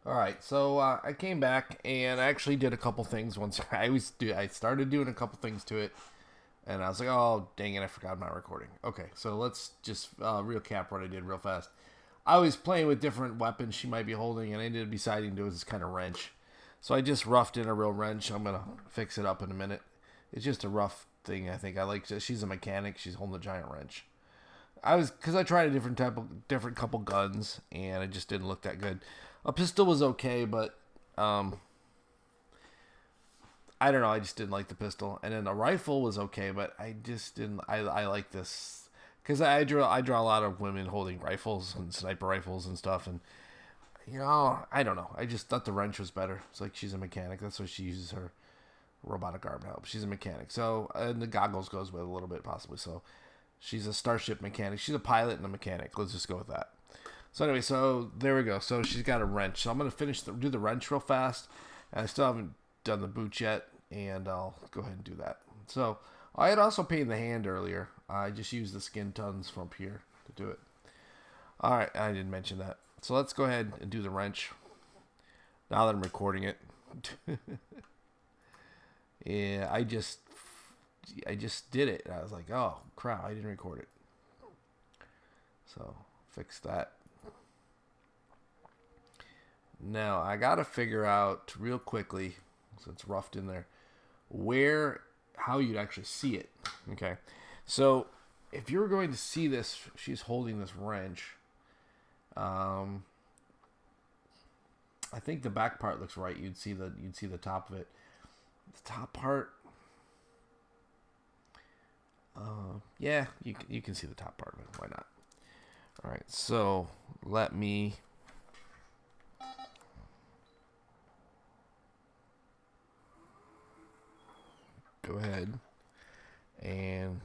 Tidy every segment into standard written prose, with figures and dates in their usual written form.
All right, so I came back and I actually did a couple things once. I started doing a couple things to it, and I was like, oh dang it, I forgot my recording. Okay, so let's just recap what I did real fast. I was playing with different weapons she might be holding, and I ended up deciding to do this kind of wrench. So I just roughed in a real wrench. I'm gonna fix it up in a minute. It's just a rough thing. I think I like. She's a mechanic. She's holding a giant wrench. Because I tried a different couple guns, and it just didn't look that good. A pistol was okay, but um, I don't know. I just didn't like the pistol, and then a rifle was okay, but I just didn't. I like this because I draw a lot of women holding rifles and sniper rifles and stuff, and I don't know. I just thought the wrench was better. It's like she's a mechanic. That's what she uses her robotic arm to help. She's a mechanic, so and the goggles goes with a little bit possibly. So she's a starship mechanic. She's a pilot and a mechanic. Let's just go with that. So anyway, so there we go. So she's got a wrench. So I'm gonna do the wrench real fast, and I still haven't done the boots yet, and I'll go ahead and do that. So I had also painted the hand earlier. I just used the skin tons from up here to do it. All right, I didn't mention that. So let's go ahead and do the wrench. Now that I'm recording it, yeah, I just did it. And I was like, oh crap, I didn't record it. So fix that. Now I gotta figure out real quickly, so it's roughed in there, where how you'd actually see it. Okay, so if you're going to see this, she's holding this wrench. Um, I think the back part looks right. You'd see the top of it. The top part. Yeah, you can see the top part of it. Why not? All right, so let me go ahead and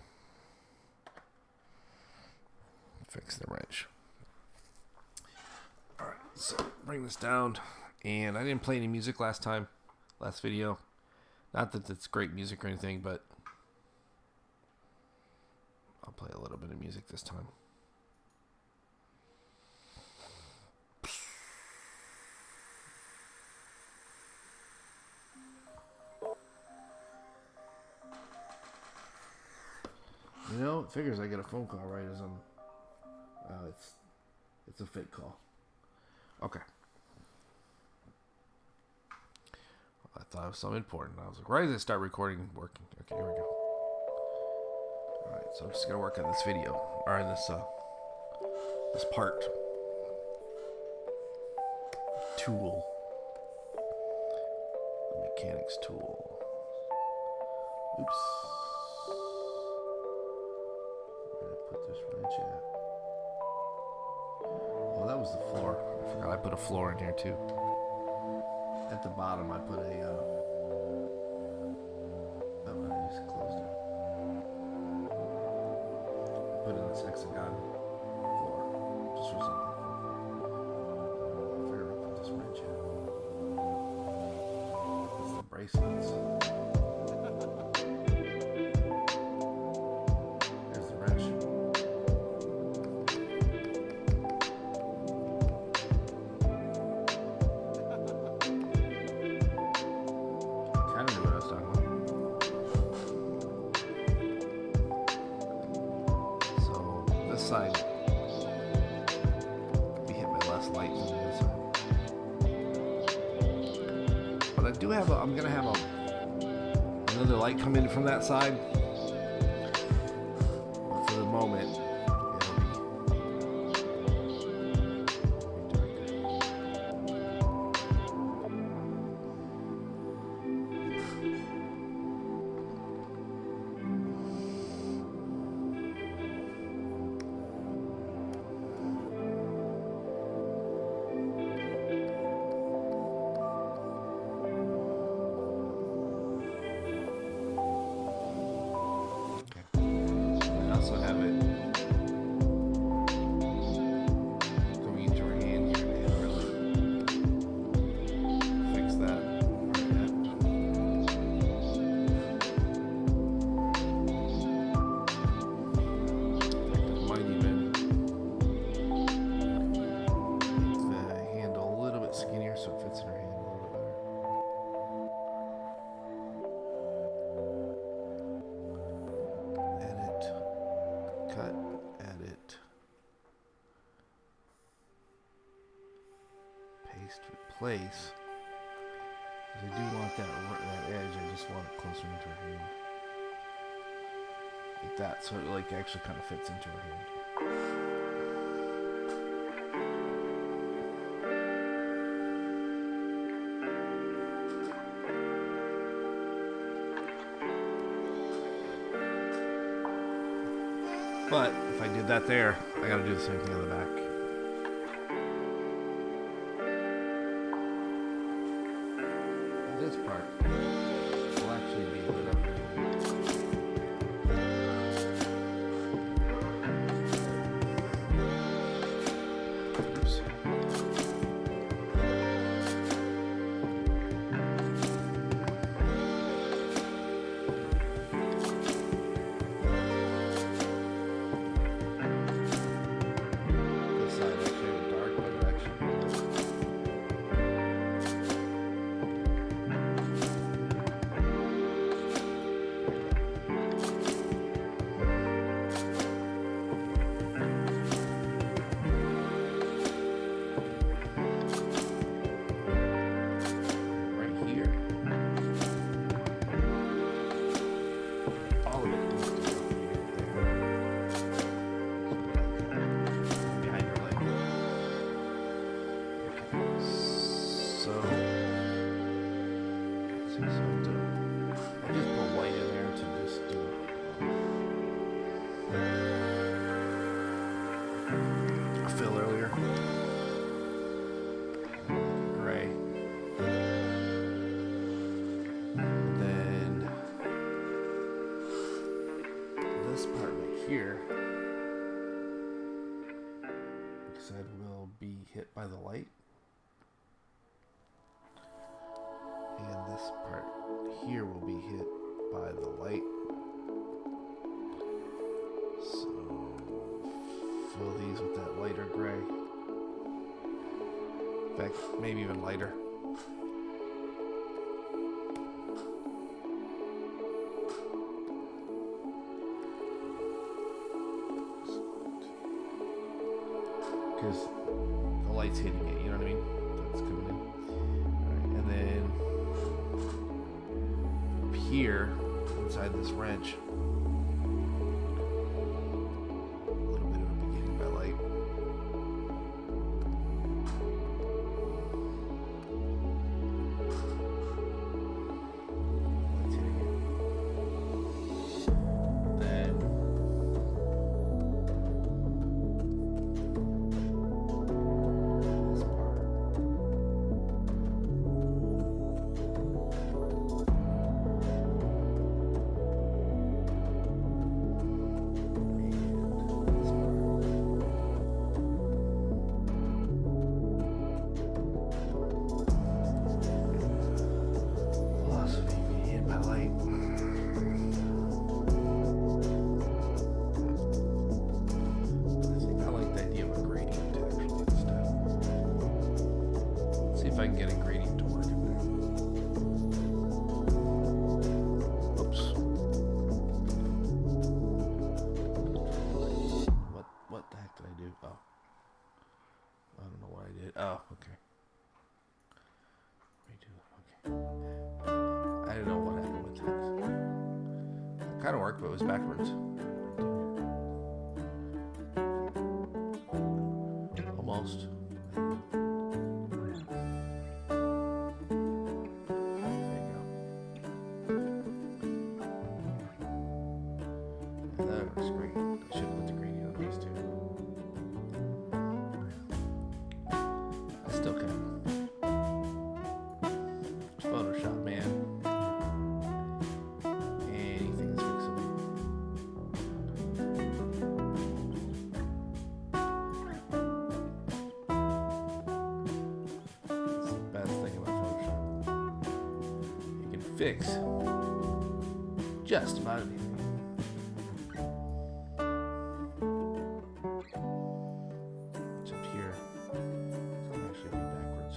fix the wrench. All right, so bring this down. And I didn't play any music last video. Not that it's great music or anything, but I'll play a little bit of music this time. It figures I get a phone call right as I'm. It's a fake call. Okay. I thought it was something important. I was like, right as I start recording, working. Okay, here we go. All right, so I'm just gonna work on this video or on this part tool, the mechanics tool. Oops. Where did I put this wrench at? Oh, that was the floor. I forgot I put a floor in here too. At the bottom, I put a. Oh, I just closed it. Put in this hexagon floor, just for something. I figured I put this wrench in. It's the bracelets. There's the wrench. Kind of knew what I was talking about. So this side be hit by less light than the other side. But I do have I'm gonna have another light come in from that side. But for the moment, bit skinnier so it fits in her hand a little bit better. Edit, cut, edit, paste, replace. I do want that edge. I just want it closer into her hand, like that, so it like actually kind of fits into her hand. But if I did that there, I gotta do the same thing on the back. This part will actually be lit up. Oops. Here, like I said, will be hit by the light, and this part here will be hit by the light. So fill these with that lighter gray. In fact, maybe even lighter. Because the light's hitting it, you know what I mean? That's coming in. Alright, and then up here, inside this wrench, a little bit of a beginning by light. Light's hitting it. Then if I can get a gradient to work in there. Oops. What the heck did I do? Oh. I don't know what I did. Oh, okay. Redo. Okay. I don't know what happened with that. It kind of worked, but it was backwards. Almost. Fix just about anything. It's up here. It's gonna actually be backwards.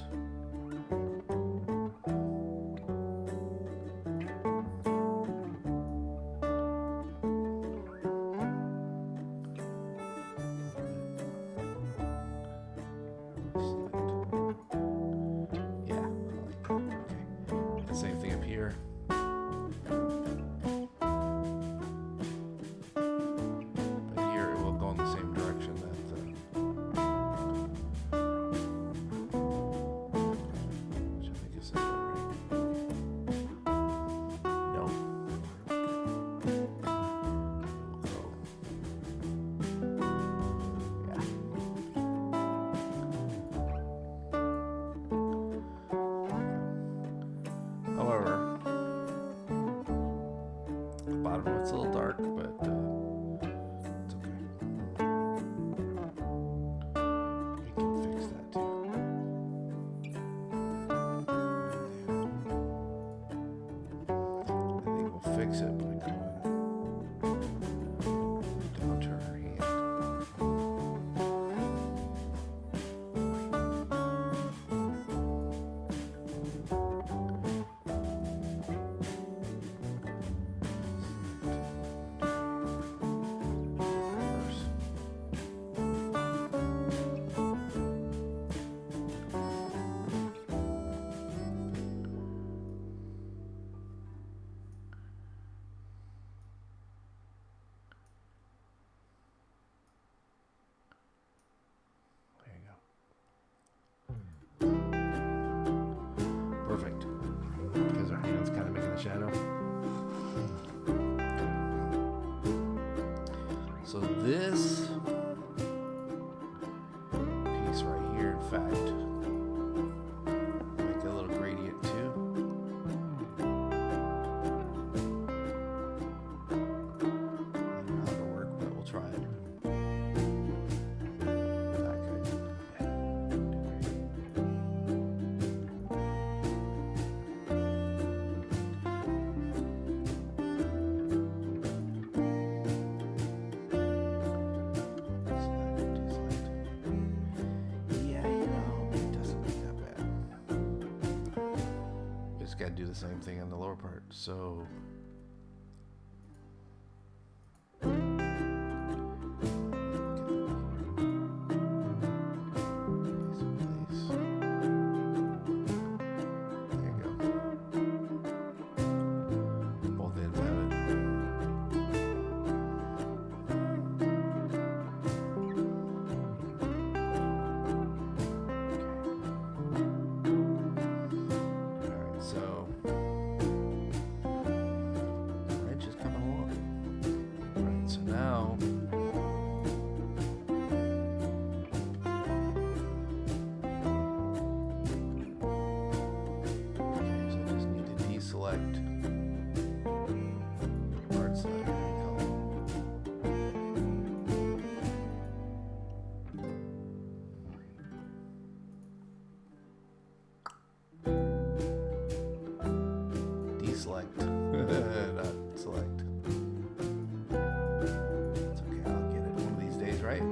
shadow. So this piece right here, in fact, make a little gradient too. I don't know how to work, but we'll try it. That good. Got to do the same thing on the lower part. So there you go. Both ends have it. So, wrench is coming along. Right, so now, okay, so I just need to deselect parts that I color. Deselect, not select. It's okay, I'll get it one of these days, right?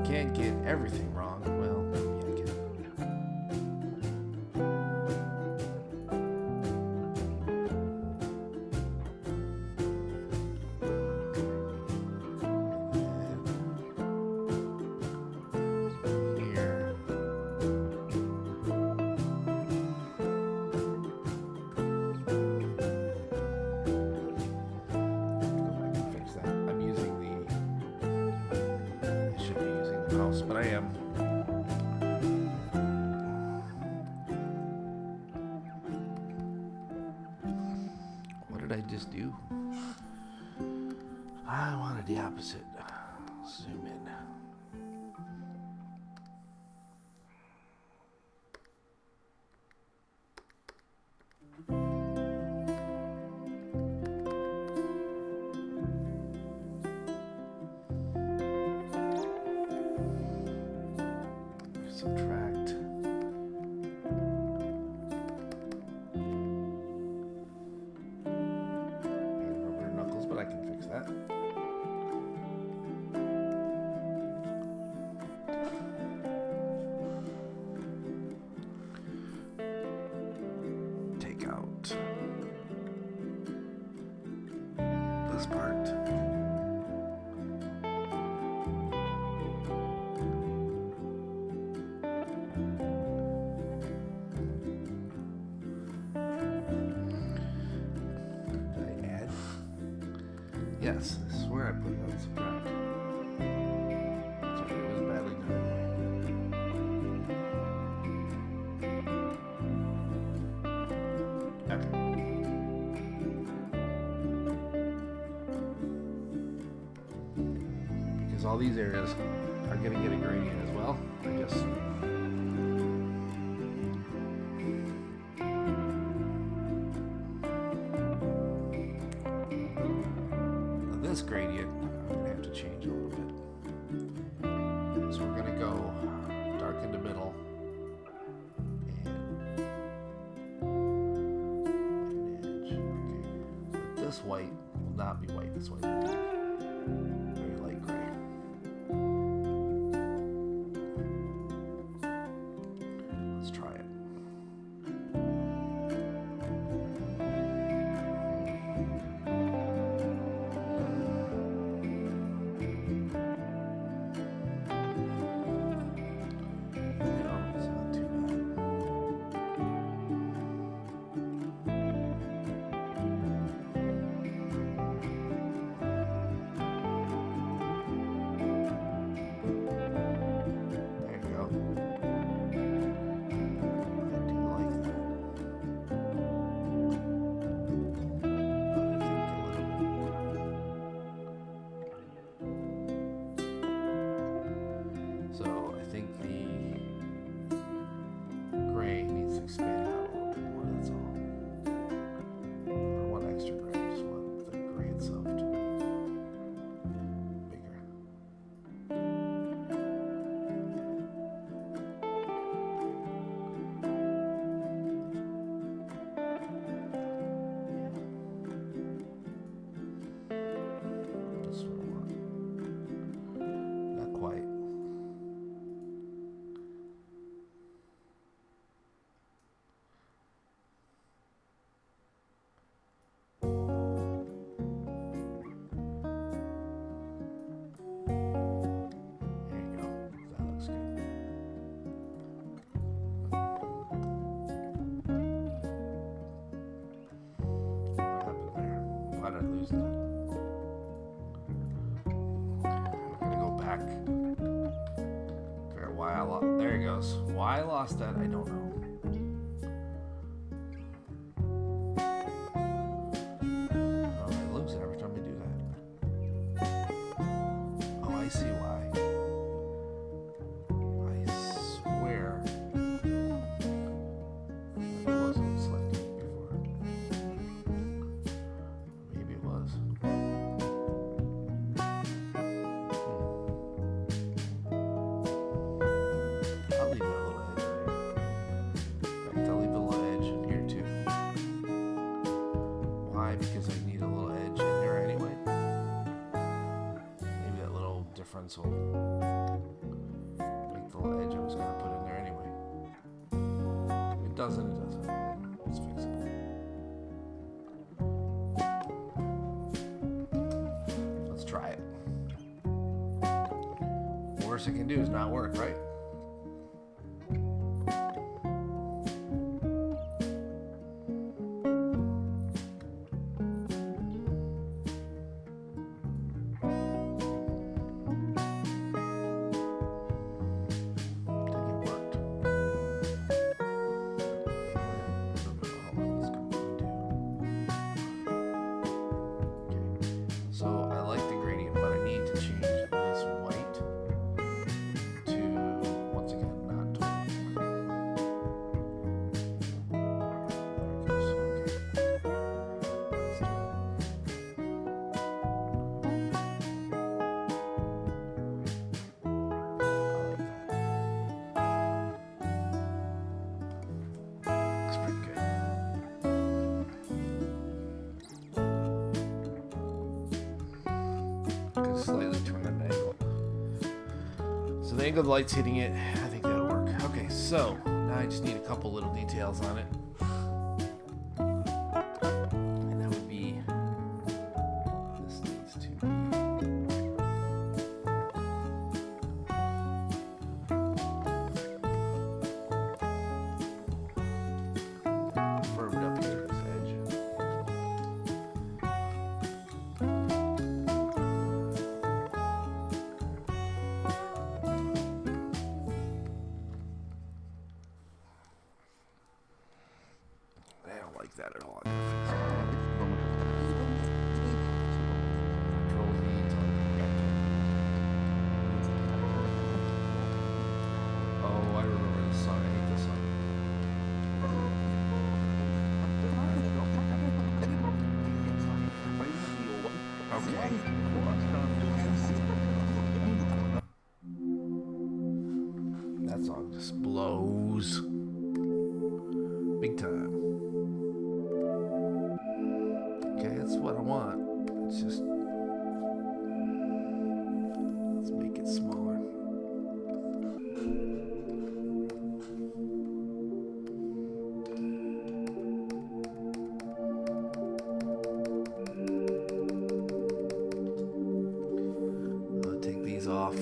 Can't get everything wrong. Well, maybe I can. Here. But I am. What did I just do? I wanted the opposite. Zoom in. Subtract. Rubber knuckles, but I can fix that. Take out this part. Yes, this is where I put it on subtract. Sorry, it was badly done. Okay. Because all these areas are going to get a gradient as well. I just this gradient, I'm going to have to change a little bit. So we're going to go dark in the middle and an edge. Okay. But this white will not be white. This white will be very light gray. quite. There you go. That looks good. What happened there? Why did I lose that? I'm gonna go back. Figure out why I lost. There it goes. Why I lost that, I don't know. Oh, I lose it every time I do that. Oh, I see why. I swear it wasn't selected before. Maybe it was. I'll leave that little edge there. In fact, I'll leave a little edge in here too. Why? Because I need a little edge in there anyway. Maybe that little difference will make the little edge I was going to put in there anyway. If it doesn't, it doesn't. It's fixable. Let's try it. Worst it can do is not work, right? So I like the gradient, but I need to change this white to, once again, not totally white. There it goes. Okay. Let's do it. I like that. Looks pretty good. Slightly turn an angle. So the angle the light's hitting it, I think that'll work. Okay, so now I just need a couple little details on it. And that would be, this needs to be firmed up here at this edge. I don't like that at all. I gotta fix it. Control Z till I get back to it. Oh, I remember this song. I hate this song. Okay. That song just blows. Big time. Okay, that's what I want. It's just, let's make it smaller. I'll take these off.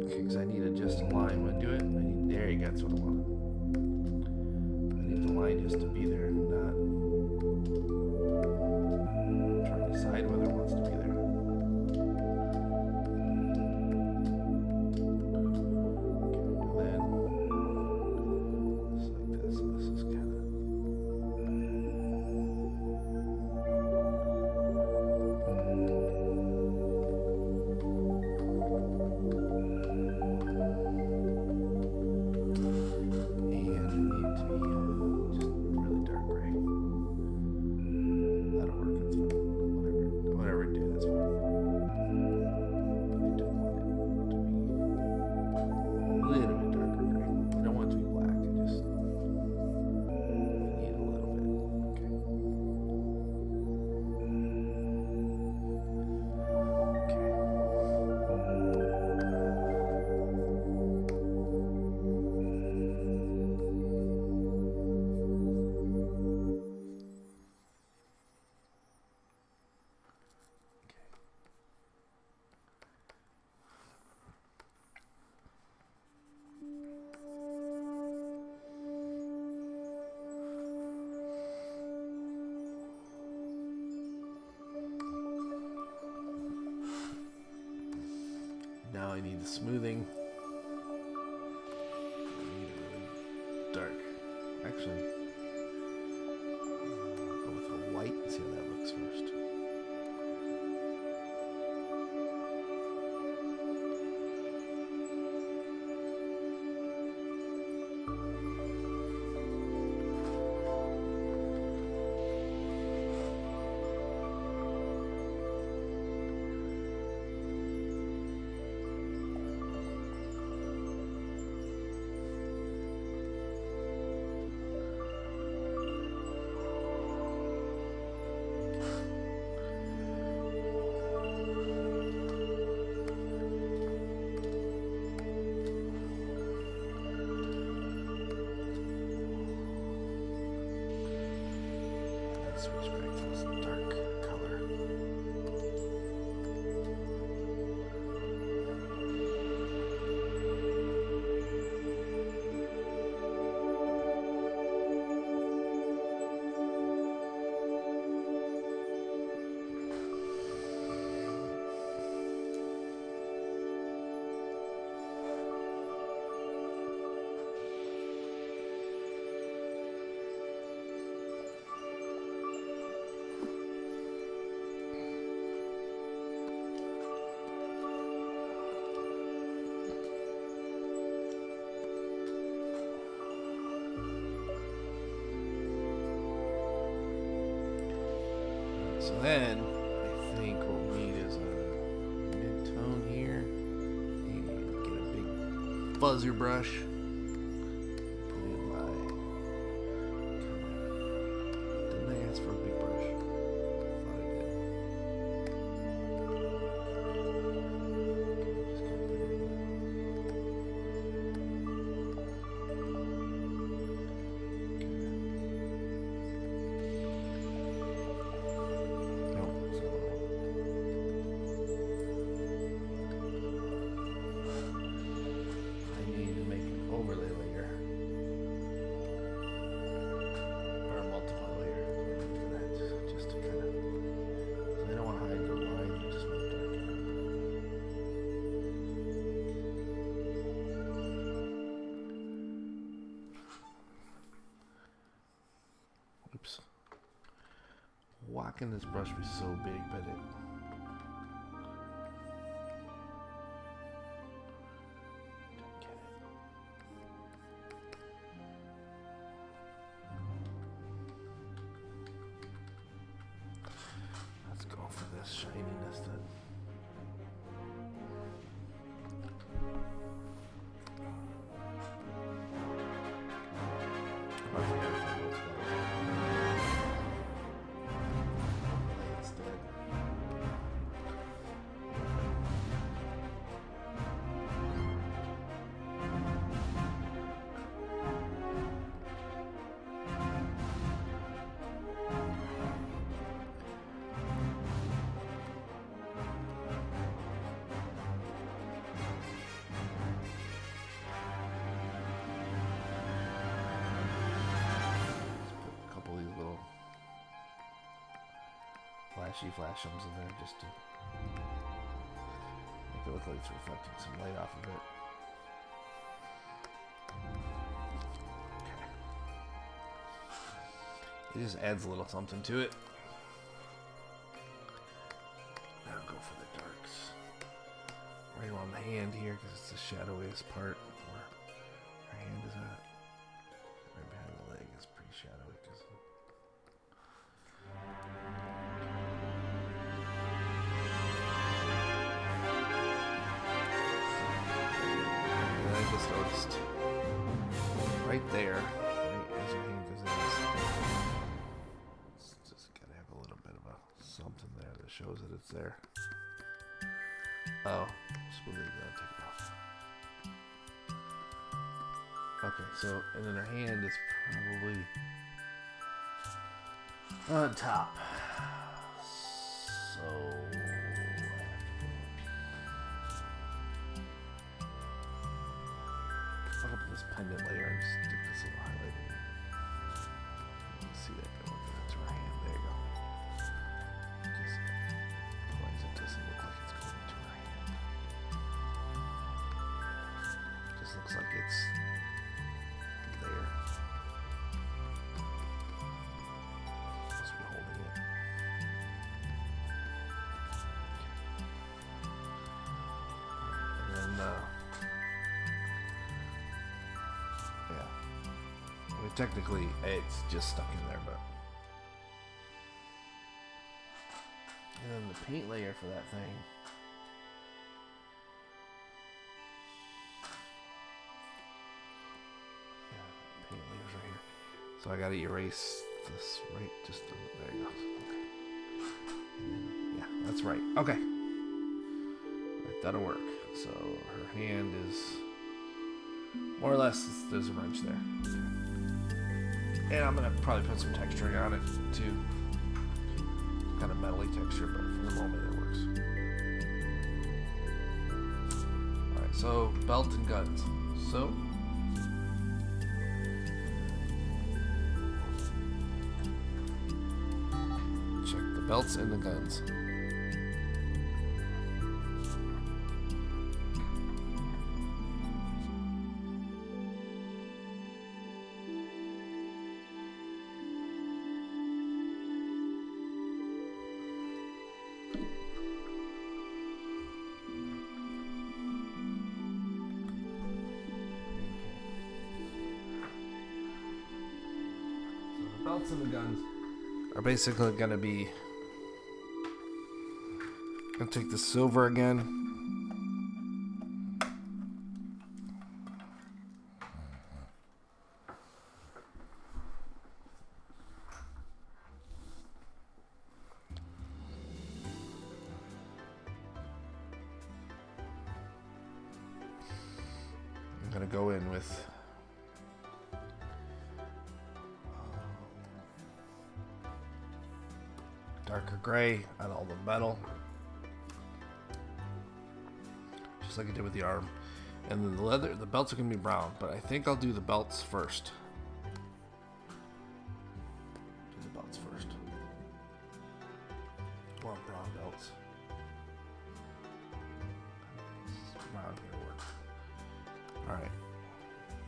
Because I need to just align when I do it. There you go, that's what I want. I need the line just to be there, not trying to decide whether it wants to be there. Okay, and then it's like this. So this is kind of. And it needs to be just really dark gray. Now I need the smoothing. I need it really dark. Actually, I'll go with a white and see how that looks first. Switch back to this dark color. So then, I think what we need is a mid-tone here, and get a big fuzzer brush, put in my, didn't I ask for a big brush? Thought I did. Just gonna put it why can this brush be so big, but it... Didn't get it. Let's go for this shininess then. I forget if it looks better. Flashy flashums in there just to make it look like it's reflecting some light off of it. Okay. It just adds a little something to it. Now go for the darks. Right on the hand here because it's the shadowiest part where our hand is at. Right behind the leg is pretty shadowy because noticed right there, right as your hand goes in, it's just gotta have a little bit of a something there that shows that it's there. Oh, just believe that. Take it off. Okay, so and then her hand is probably on top. So I'll put this pendant layer and just stick this little highlight in there. Let's see that go. That's her hand. There you go. Just otherwise it doesn't look like it's going into her hand. almost looks like it's there. Supposed to be holding it. And then, yeah. I mean, technically, it's just stuck in there, but. And then the paint layer for that thing. Yeah, paint layer's right here. So I gotta erase this right just there you go. Okay. And then, yeah, that's right. Okay. Right, that'll work. So her hand is more or less there's a wrench there. Okay. And I'm gonna probably put some texturing on it too. Kind of metally texture, but for the moment it works. Alright, so belt and guns. So check the belts and the guns. Belts and the guns are basically going to be. I'm going to take the silver again. I'm going to go in with. Darker gray on all the metal, just like I did with the arm. And then the leather, the belts are gonna be brown, but I think I'll do the belts first. Do the belts first. I want brown belts. Brown here work. All right.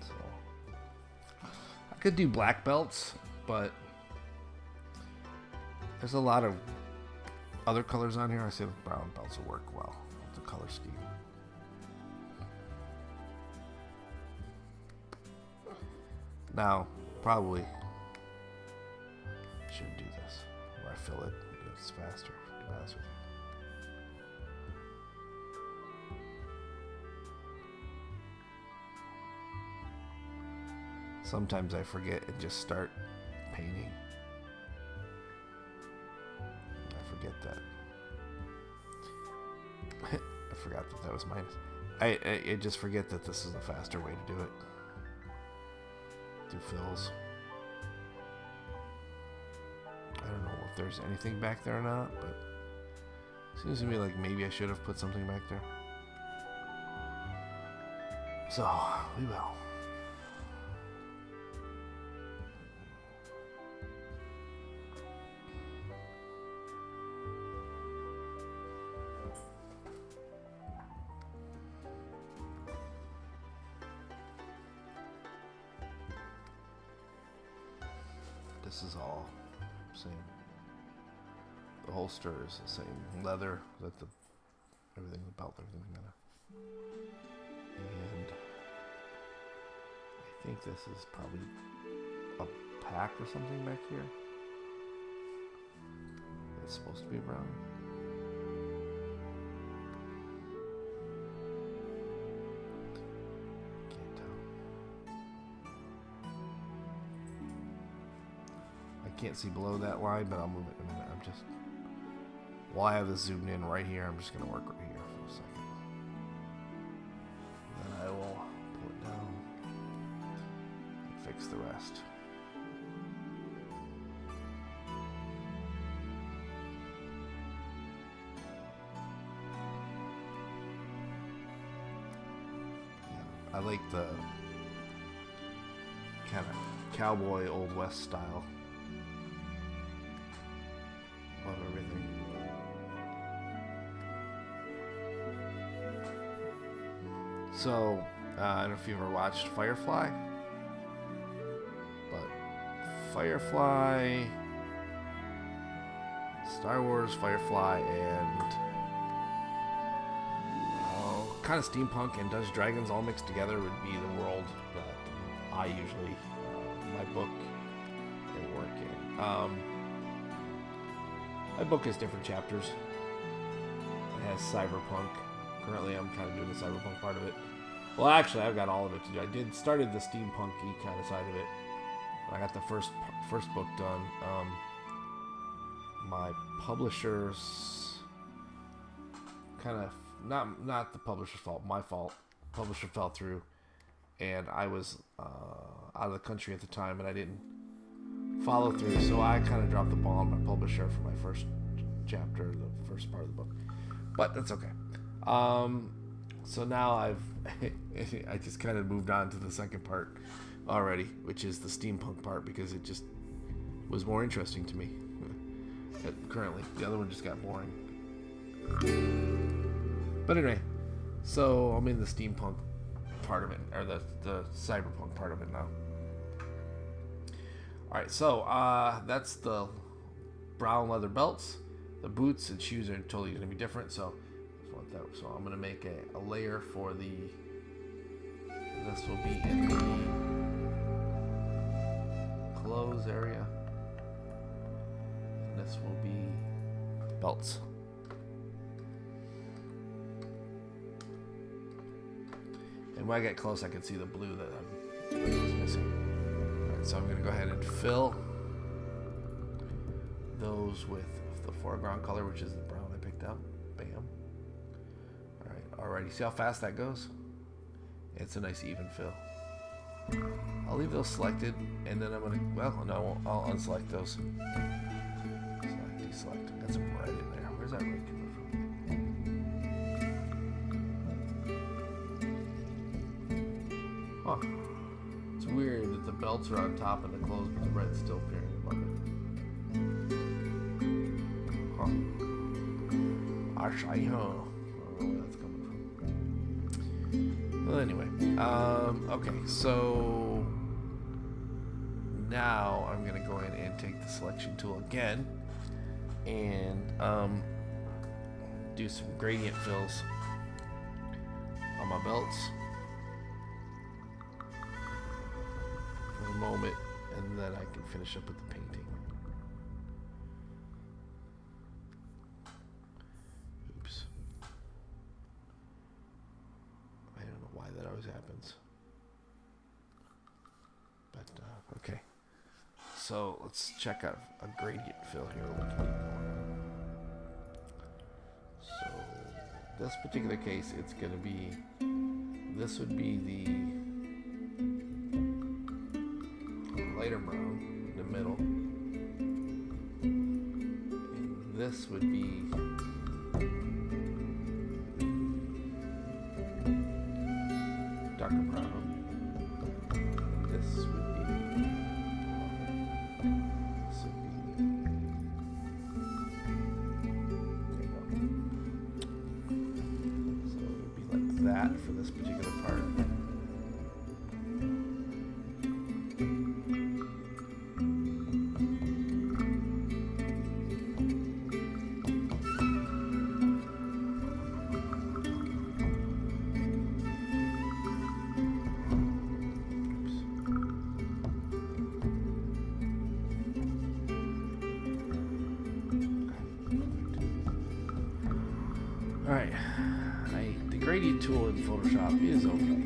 So I could do black belts, but there's a lot of other colors on here. I say the brown belts will work well with the color scheme. Now, probably should do this where I fill it. It's faster, to be honest with you. Sometimes I forget and just start painting. That I forgot that was minus. I just forget that this is the faster way to do it. Do fills. I don't know if there's anything back there or not, but it seems to me like maybe I should have put something back there. So we will. This is all same. The holster is the same leather that the everything, the belt, everything together. And I think this is probably a pack or something back here. It's supposed to be brown. Can't see below that line, but I'll move it in a minute. I'm just, while I have this zoomed in right here, I'm just going to work right here for a second. Then I will pull it down and fix the rest. Yeah, I like the kind of cowboy Old West style. Love everything. So I don't know if you ever watched Firefly, but Firefly, Star Wars, Firefly, and kind of steampunk and Dungeons Dragons all mixed together would be the world that I usually my book and work in. My book has different chapters. It has cyberpunk. Currently, I'm kind of doing the cyberpunk part of it. Well, actually, I've got all of it to do. Started the steampunky kind of side of it. I got the first book done. My publishers kind of not the publisher's fault, my fault. Publisher fell through, and I was out of the country at the time, and I didn't follow through. So I kind of dropped the ball on my publisher for my first chapter, the first part of the book. But that's okay. So now I just kind of moved on to the second part already, which is the steampunk part, because it just was more interesting to me. Currently, the other one just got boring. But anyway, so I'm in the steampunk part of it, or the cyberpunk part of it now. Alright, so that's the brown leather belts. The boots and shoes are totally going to be different, so I'm going to make a layer for the... This will be in the clothes area. And this will be belts. And when I get close, I can see the blue that I was missing. Alright, so I'm going to go ahead and fill those with the foreground color, which is the brown I picked up. Bam. Alrighty, see how fast that goes? It's a nice even fill. I'll leave those selected, and then I'm going to, well, no, I won't. I'll unselect those. Select, deselect. Got some red in there. Where's that red coming from? Huh. It's weird that the belts are on top of the clothes, but the red's still appearing above it. Huh. I don't know where that's coming from. Well, anyway. Okay, so now I'm going to go in and take the selection tool again and do some gradient fills on my belts for the moment, and then I can finish up with the painting. Oops. I don't know why that always happens. But, okay. So, let's check out a gradient fill here. What can we go on? So, this particular case, it's going to be, this would be the lighter brown in the middle. And this would be darker brown. This would be that for this particular part. All right. The gradient tool in Photoshop is okay.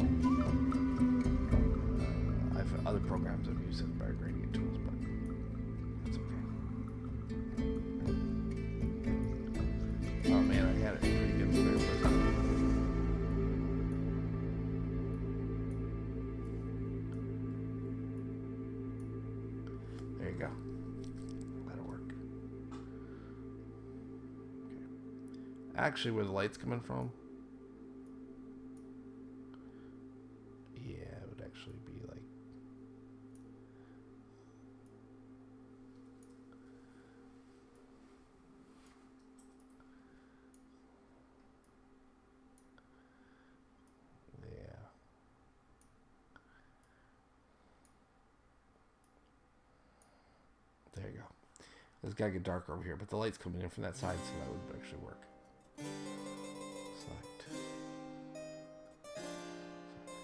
I've other programs I've used that are gradient tools, but it's okay. Oh man, I had it pretty good there. There you go. That'll work. Okay. Actually, where the light's coming from, be like It's gotta get darker over here, but the light's coming in from that side, so that would actually work. Select.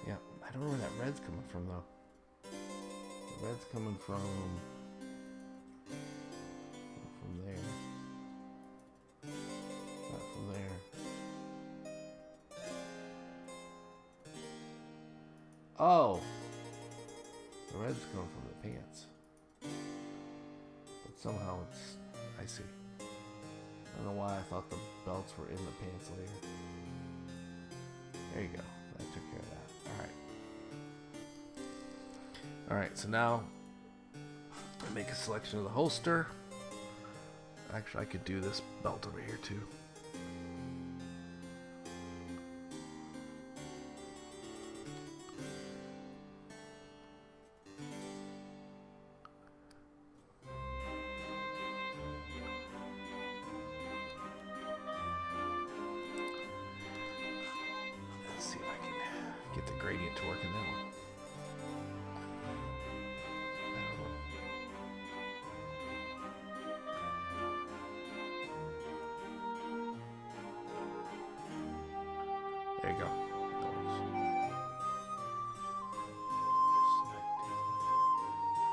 Yeah, I don't know where that red's coming from though. The red's coming from there. Not from there. Oh! The red's coming from the pants. But somehow it's... I see. I don't know why I thought the belts were in the pants later. There you go. That took care of that. Alright. Alright, so now I make a selection of the holster. Actually, I could do this belt over here too. Let's see if I can get the gradient to work in that one. There you go.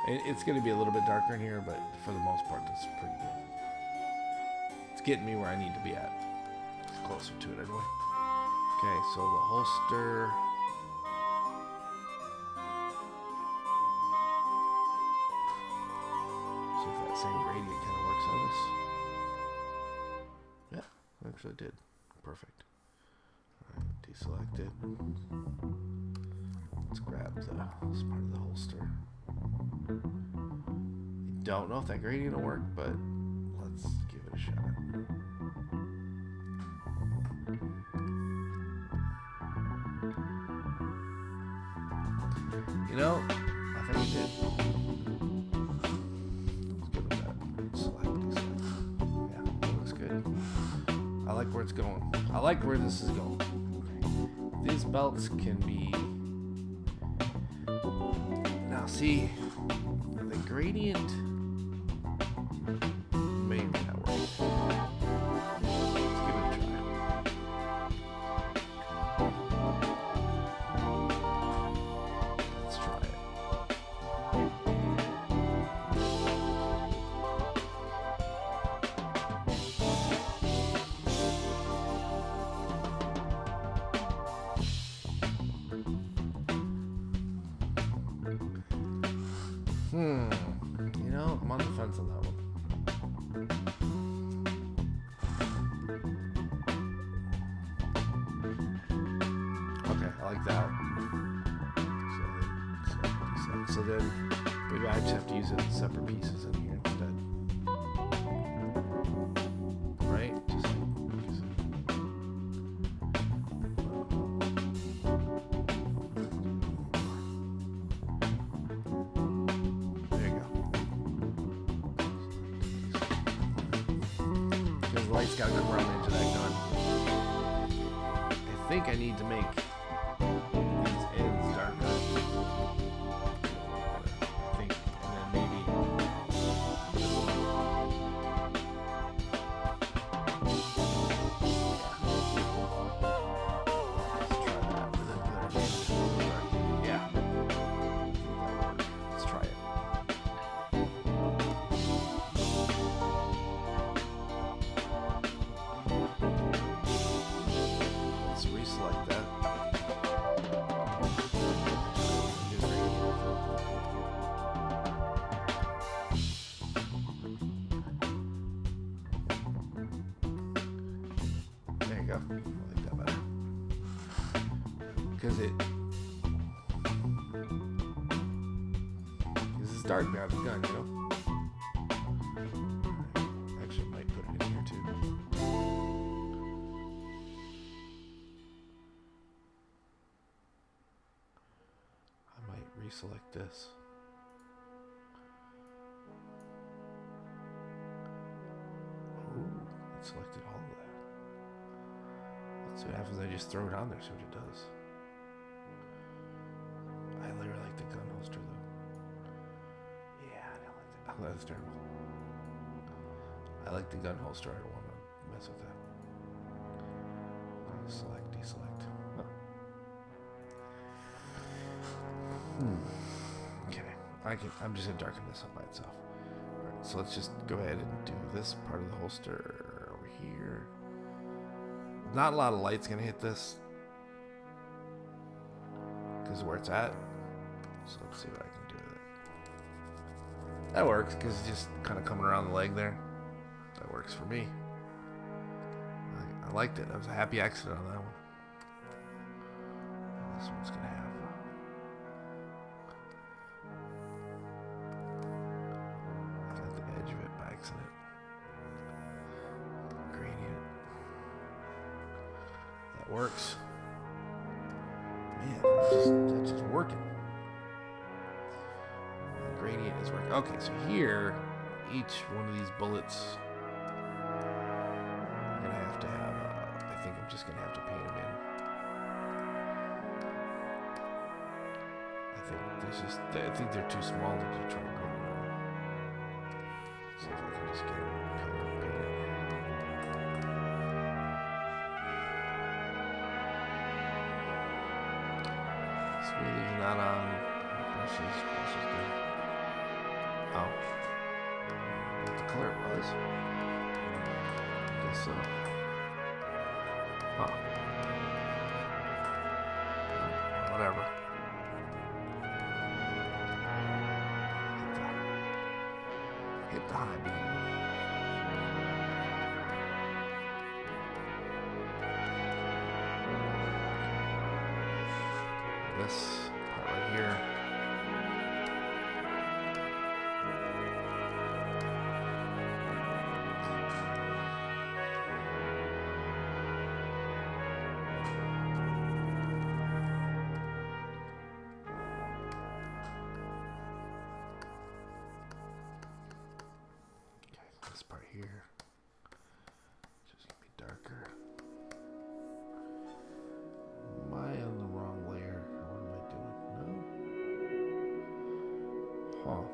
It's going to be a little bit darker in here, but for the most part, that's pretty good. It's getting me where I need to be at. It's closer to it anyway. Okay, so the holster. See if that same gradient kind of works on this. Yeah, actually it did. Perfect. Deselect it. Let's grab this part of the holster. I don't know if that gradient will work, but let's give it a shot. You know, I think it did. Let's go with that. Select. Yeah, that looks good. I like where it's going. I like where this is going. These belts can be... Now see, the gradient may or may not work. Let's give it a try. Let's try it. You know, I'm on the fence on that one. Okay, I like that. So then maybe I just have to use it in separate pieces in here instead. Right? Just like light's got to come around the edge of that gun. I think I need to make these ends darker. I think, and then maybe. Let's try that. And then put our ends darker. Yeah. Let's try it. Select that. There you go. I like that better. Because it's dark behind the gun, you know? Actually, I might put it in here too. Reselect this. Ooh, it selected all of that. Let's see what happens. I just throw it on there, see what it does. I really like the gun holster though. Yeah, I don't like that. Oh, that's terrible. I like the gun holster. I don't want to mess with that. Select, deselect. Huh. Okay, I'm just gonna darken this up by itself. All right, so let's just go ahead and do this part of the holster over here. Not a lot of light's gonna hit this because of where it's at. So let's see what I can do with it. That works because it's just kind of coming around the leg there. That works for me. I liked it. That was a happy accident on that one. And this one's gonna have got the edge of it by accident. Gradient. That works. Man, that's just working. The gradient is working. Okay, so here, each one of these bullets, I'm gonna have to have. I think I'm just gonna have to paint them in. I think they're too small to try to go around. See if I can just get them painted. Smoothie's not on. Brushes good. Oh. What the color it was? I guess so. Huh. Whatever. Hit the high beam. This part right here. This part here, just gonna be darker. Am I on the wrong layer? What am I doing? No. Huh.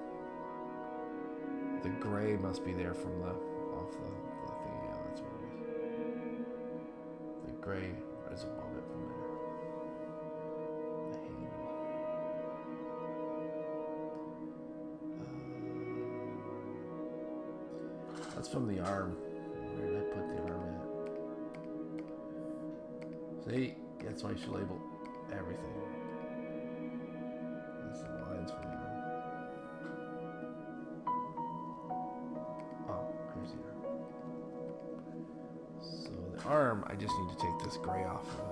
The gray must be there from off the thing. Yeah, that's what it is. The gray is above it from there. The handle. That's from the arm. Where did I put the arm at? See? That's why you should label everything. That's the lines for the arm. Oh, here's the arm. So the arm, I just need to take this gray off of it.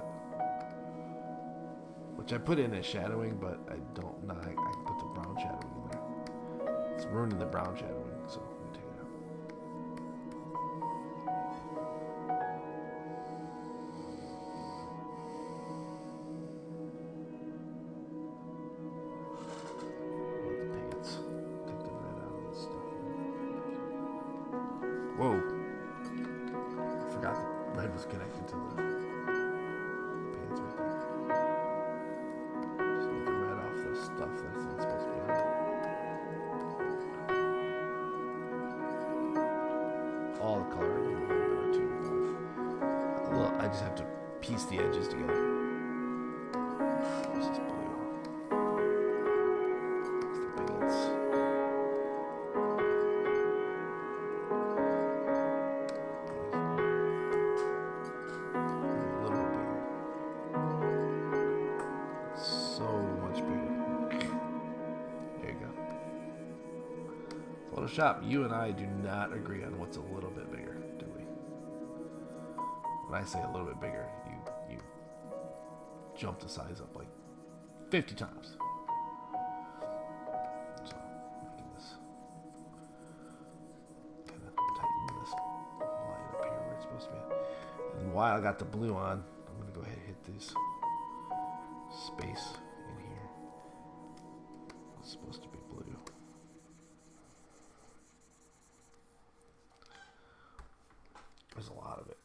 Which I put in as shadowing, but I don't know. I can put the brown shadowing in there. It's ruining the brown shadowing, so I'm going to take it out. Whoa. I forgot the red was connected to the pants right there. Just need the red off the stuff that's not supposed to be on. All the color in a little bit or two. I just have to piece the edges together. This is blue. It's the pants. Photoshop, you and I do not agree on what's a little bit bigger, do we? When I say a little bit bigger, you jump the size up like 50 times. So, making this kind of tighten this line up here where it's supposed to be. And while I got the blue on, I'm going to go ahead and hit this space in here. It's supposed to be blue. There's a lot of it.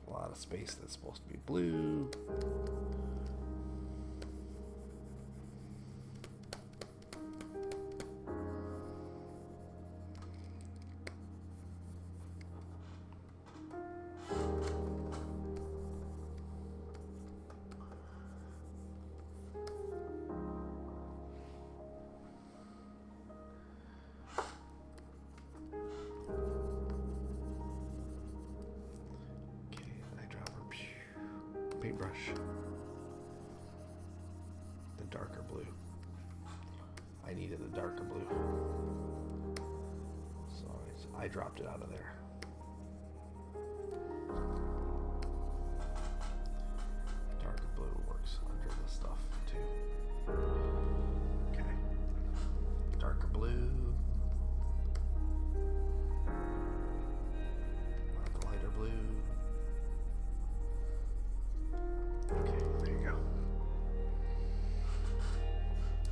A lot of space that's supposed to be blue. Paintbrush. The darker blue. I needed the darker blue. So I dropped it out of there. Darker blue works under the stuff too. Okay. Darker blue. The lighter blue. Okay, there you go.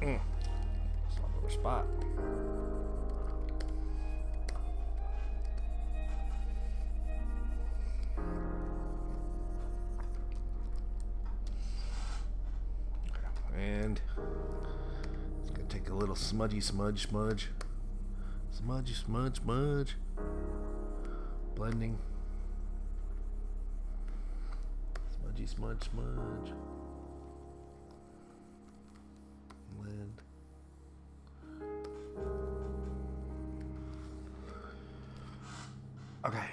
It's another spot. Okay, and it's gonna take a little smudgy smudge. Smudgy smudge. Blending. Smudge. Blend. Okay.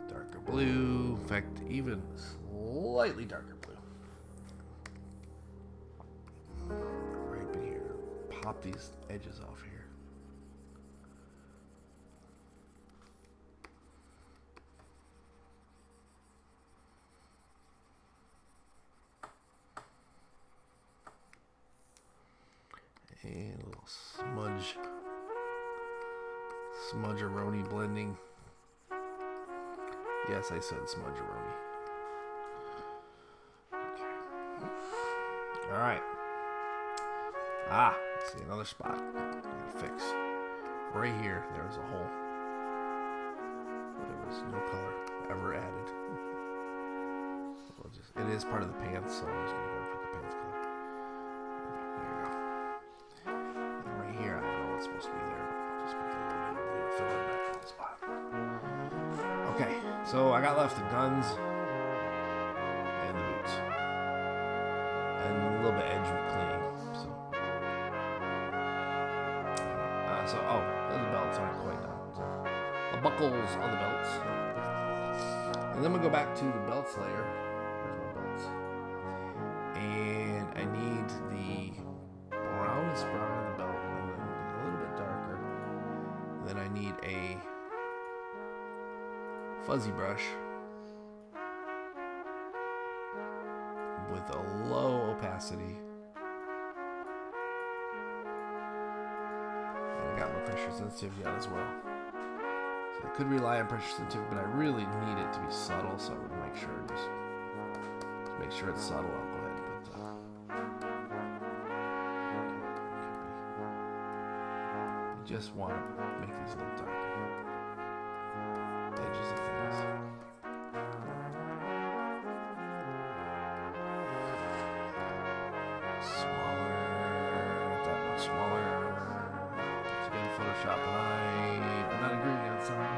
Darker blue. In fact, even slightly darker blue. Right in here. Pop these edges off here. And a little smudgeroni blending. Yes, I said smudgeroni. Okay. All right. Let's see another spot. I gotta fix. Right here, there was a hole. There was no color ever added. It is part of the pants, so I'm just gonna go for the pants color. Here, I don't know what's supposed to be there. I'll just put a little bit of blue to fill in that little spot. Okay, so I got left the guns and the boots. And a little bit edge cleaning. The belts aren't quite done. So, the buckles on the belts. And then we go back to the belts layer. Where's my belts? And I need the brownest brown of the belt. Then I need a fuzzy brush with a low opacity. And I got my pressure sensitivity on as well. So I could rely on pressure sensitivity, but I really need it to be subtle, so I would make sure it's subtle. I'll go ahead and put that. Just want to make these a little darker. Edges of things. Smaller. That much smaller. It's again Photoshop, and I'm not agreeing on something.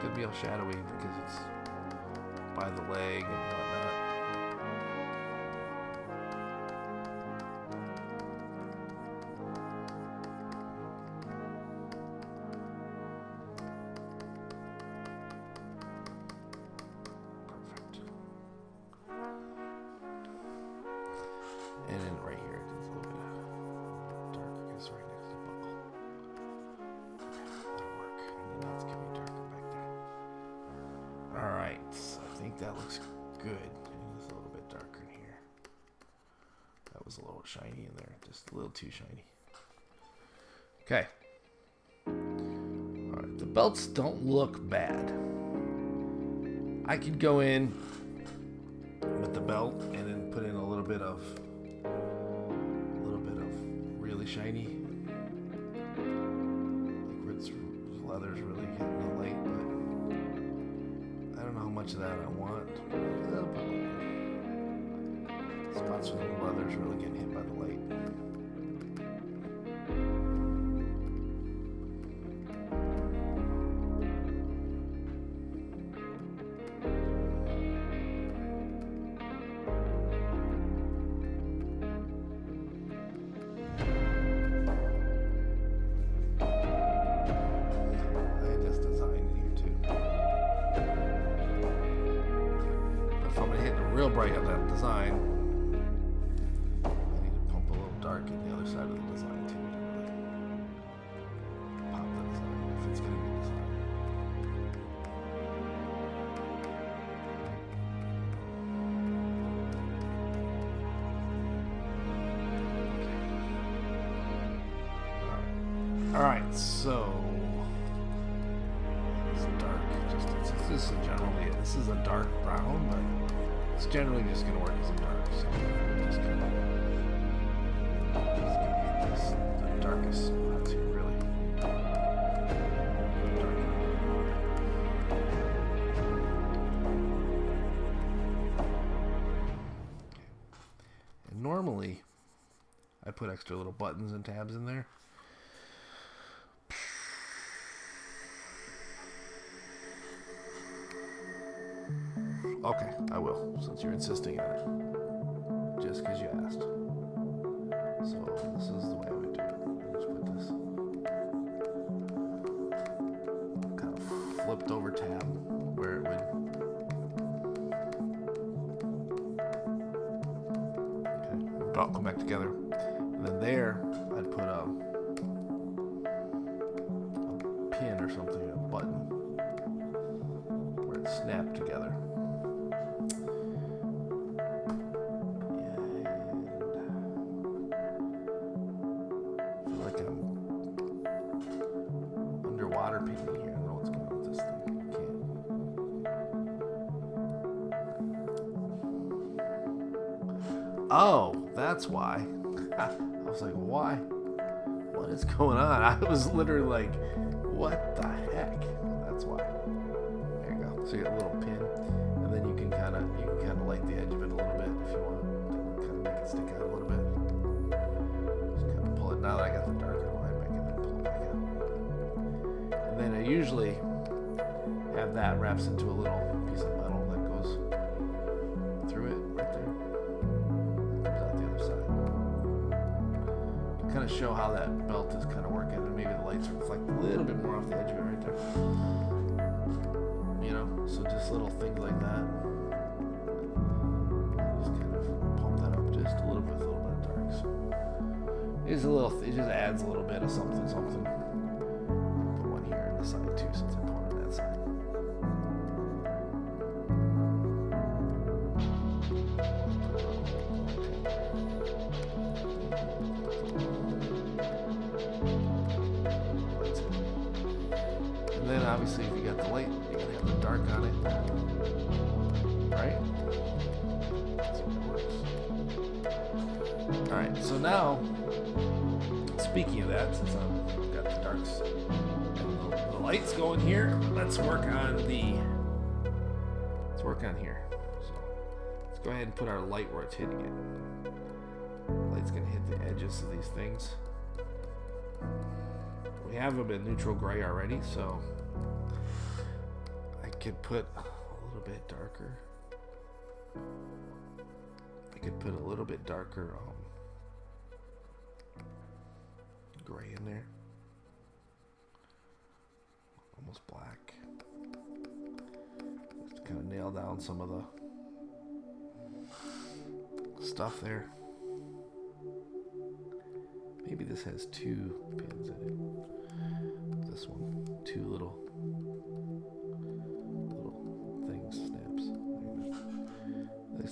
Could be all shadowy because it's by the leg and whatnot. Perfect. And then right here, it's a little bit dark, I guess, right next to the buckle. that looks good. And it's a little bit darker in here. That was a little shiny in there, just a little too shiny. Okay. Alright, the belts don't look bad. I could go in with the belt and then put in a little bit of really shiny. Like its leather's really hitting the light, but I don't know how much of that I want. Spots where the leather's really getting hit by the light. Real bright on that design. I need to pump a little dark in the other side of the design too. Pop the design if it's going to be design. All right, so it's dark. This is generally it. This is a dark brown, but it's generally just going to work as a dark, so just going to be the darkest spots here, really. And normally, I put extra little buttons and tabs in there. Okay, I will, since you're insisting on it. Just because you asked. So, this is the way I would do it. I just put this kind of flipped over tab where it would. Okay, it'll come back together. And then there, I'd put a pin or something, a button, where it snapped together. Water peeking here. I don't know what's going on with this thing. Oh, that's why. I was like, why? What is going on? I was literally like, what the heck? That's why. There you go. So you got a little pin, and then you can kind of light the edge of it a little bit if you want to kind of make it stick out a little bit. Just kind of pull it. Now that I got the darker line back in there, pull it back out. And then I usually have that wraps into a little piece of metal that goes through it right there. Comes out the other side. To kind of show how that belt is kind of working, and maybe the lights reflect a little bit more off the edge of it right there. You know, so just little things like that. Just kind of pump that up just a little bit with a little bit of darks. It just adds a little bit of something. Side too, since I put on that side. And then obviously if you got the light, you gotta have the dark on it. Right? Let's see if it works. Alright, so now speaking of that, since I've got the darks lights going here, let's work on here. So let's go ahead and put our light where it's hitting it. Light's gonna hit the edges of these things. We have them in neutral gray already, so I could put a little bit darker. I could put a little bit darker gray in there. Almost black. Just to kind of nail down some of the stuff there. Maybe this has two pins in it. This one, two little things, snaps.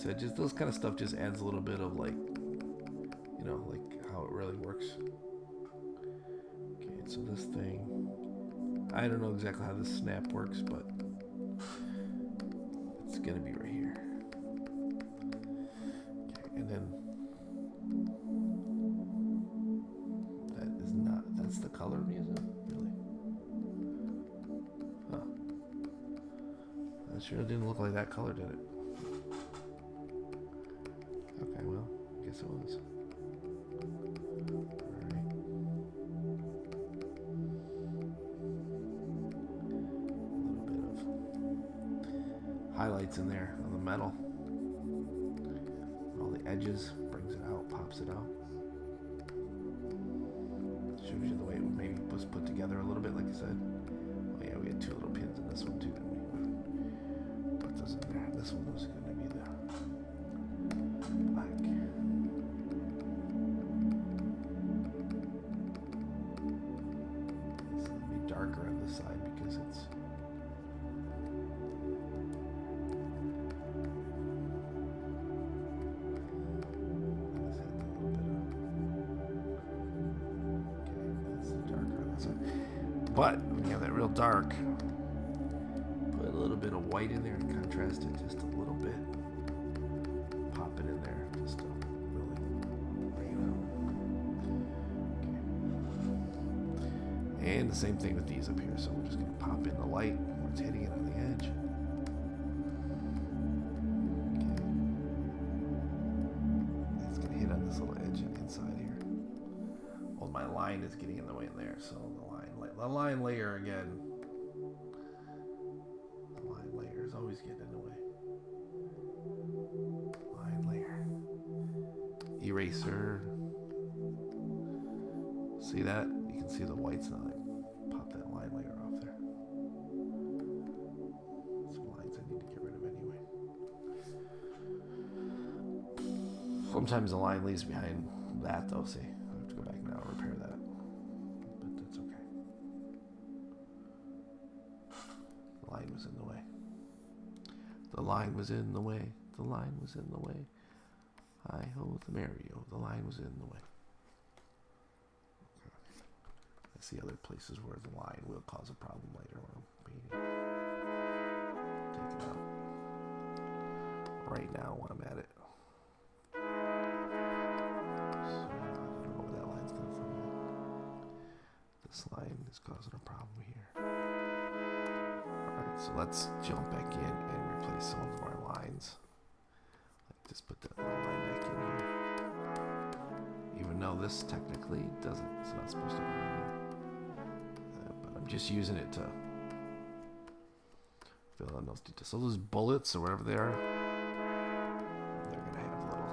said, just those kind of stuff just adds a little bit of like, you know, like how it really works. Okay, so this thing, I don't know exactly how this snap works, but it's gonna be right here. Okay, and then that is not, that's the color I'm using? Really? Huh. That sure didn't look like that color, did it? Okay, well, I guess it was. Alright. A little bit of highlights in there on the metal. All the edges, brings it out, pops it out. Shows you the way it maybe was put together a little bit, like I said. Oh yeah, we had two little pins in this one too, didn't we? Put those in there. This one was going to be the black. This will be darker on this side because it's but when you have that real dark, put a little bit of white in there and contrast it just a little bit. Pop it in there just to really bring it out. Okay. And the same thing with these up here. So we're just going to pop in the light where it's hitting it on the edge. Okay. It's going to hit on this little edge inside here. Well, my line is getting in the way in there, so the line layer again. The line layer is always getting in the way. Line layer. Eraser. See that? You can see the whites now. Pop that line layer off there. Some lines I need to get rid of anyway. Sometimes the line leaves behind that though, see? I have to go back now and repair that. But that's okay. The line was in the way. The line was in the way. The line was in the way. Hi ho, the Mario. The line was in the way. Okay. I see other places where the line will cause a problem later when I'm painting. Take it out. Right now when I'm at it. So, I don't know where that line's coming from yet. This line is causing a problem here. Alright, so let's jump back in and replace some of our lines. Like just put that little line back in here. Even though this technically doesn't, it's not supposed to be in here. But I'm just using it to fill in those details. So those bullets or whatever they are, they're going to have little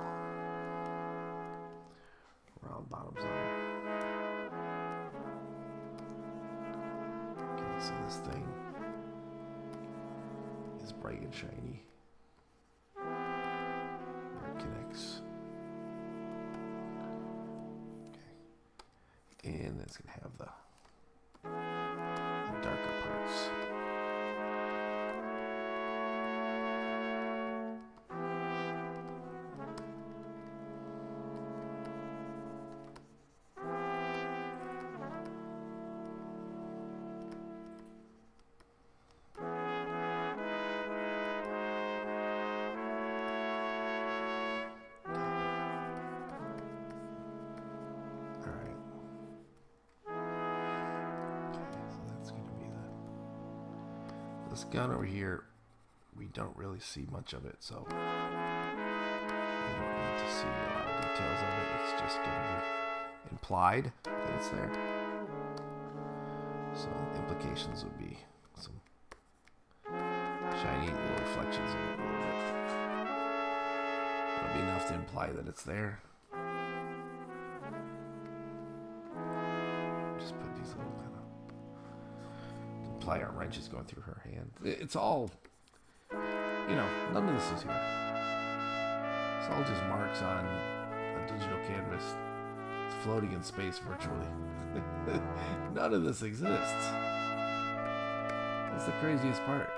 round bottoms on them. Okay, so this thing is bright and shiny. Where it connects. Okay. And it's going to have the darker parts. This gun over here, we don't really see much of it, so we don't need to see a lot of details of it. It's just going to be implied that it's there. So implications would be some shiny little reflections in it a little bit. That'll be enough to imply that it's there. Just put these little kind of plier wrenches going through her hand. It's all, you know, none of this is here. It's all just marks on a digital canvas. It's floating in space virtually. None of this exists. That's the craziest part.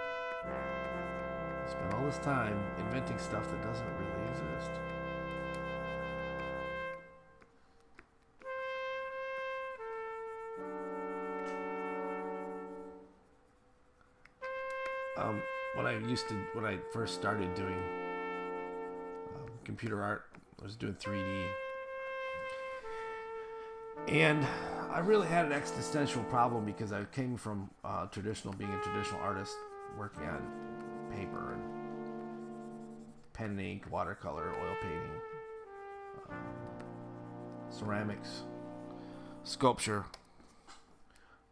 Spend all this time inventing stuff that doesn't really exist. When I first started doing computer art, I was doing 3D, and I really had an existential problem because I came from being a traditional artist, working on paper and pen and ink, watercolor, oil painting, ceramics, sculpture,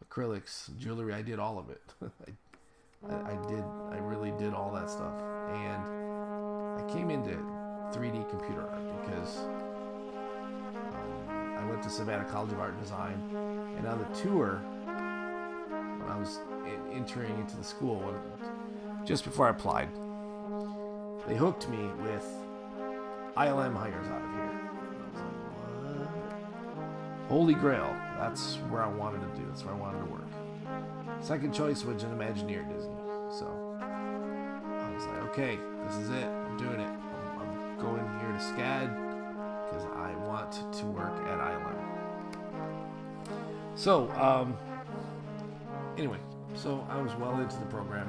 acrylics, jewelry. I did all of it. I really did all that stuff. And I came into 3D computer art because I went to Savannah College of Art and Design, and on the tour, when I was entering into the school, just before I applied, they hooked me with ILM hires out of here. And I was like, what? Holy Grail. That's where I wanted to do. That's where I wanted to work. Second choice was an Imagineer at Disney. So I was like, okay, this is it. I'm doing it. I'm going here to SCAD because I want to work at ILM. So, anyway, so I was well into the program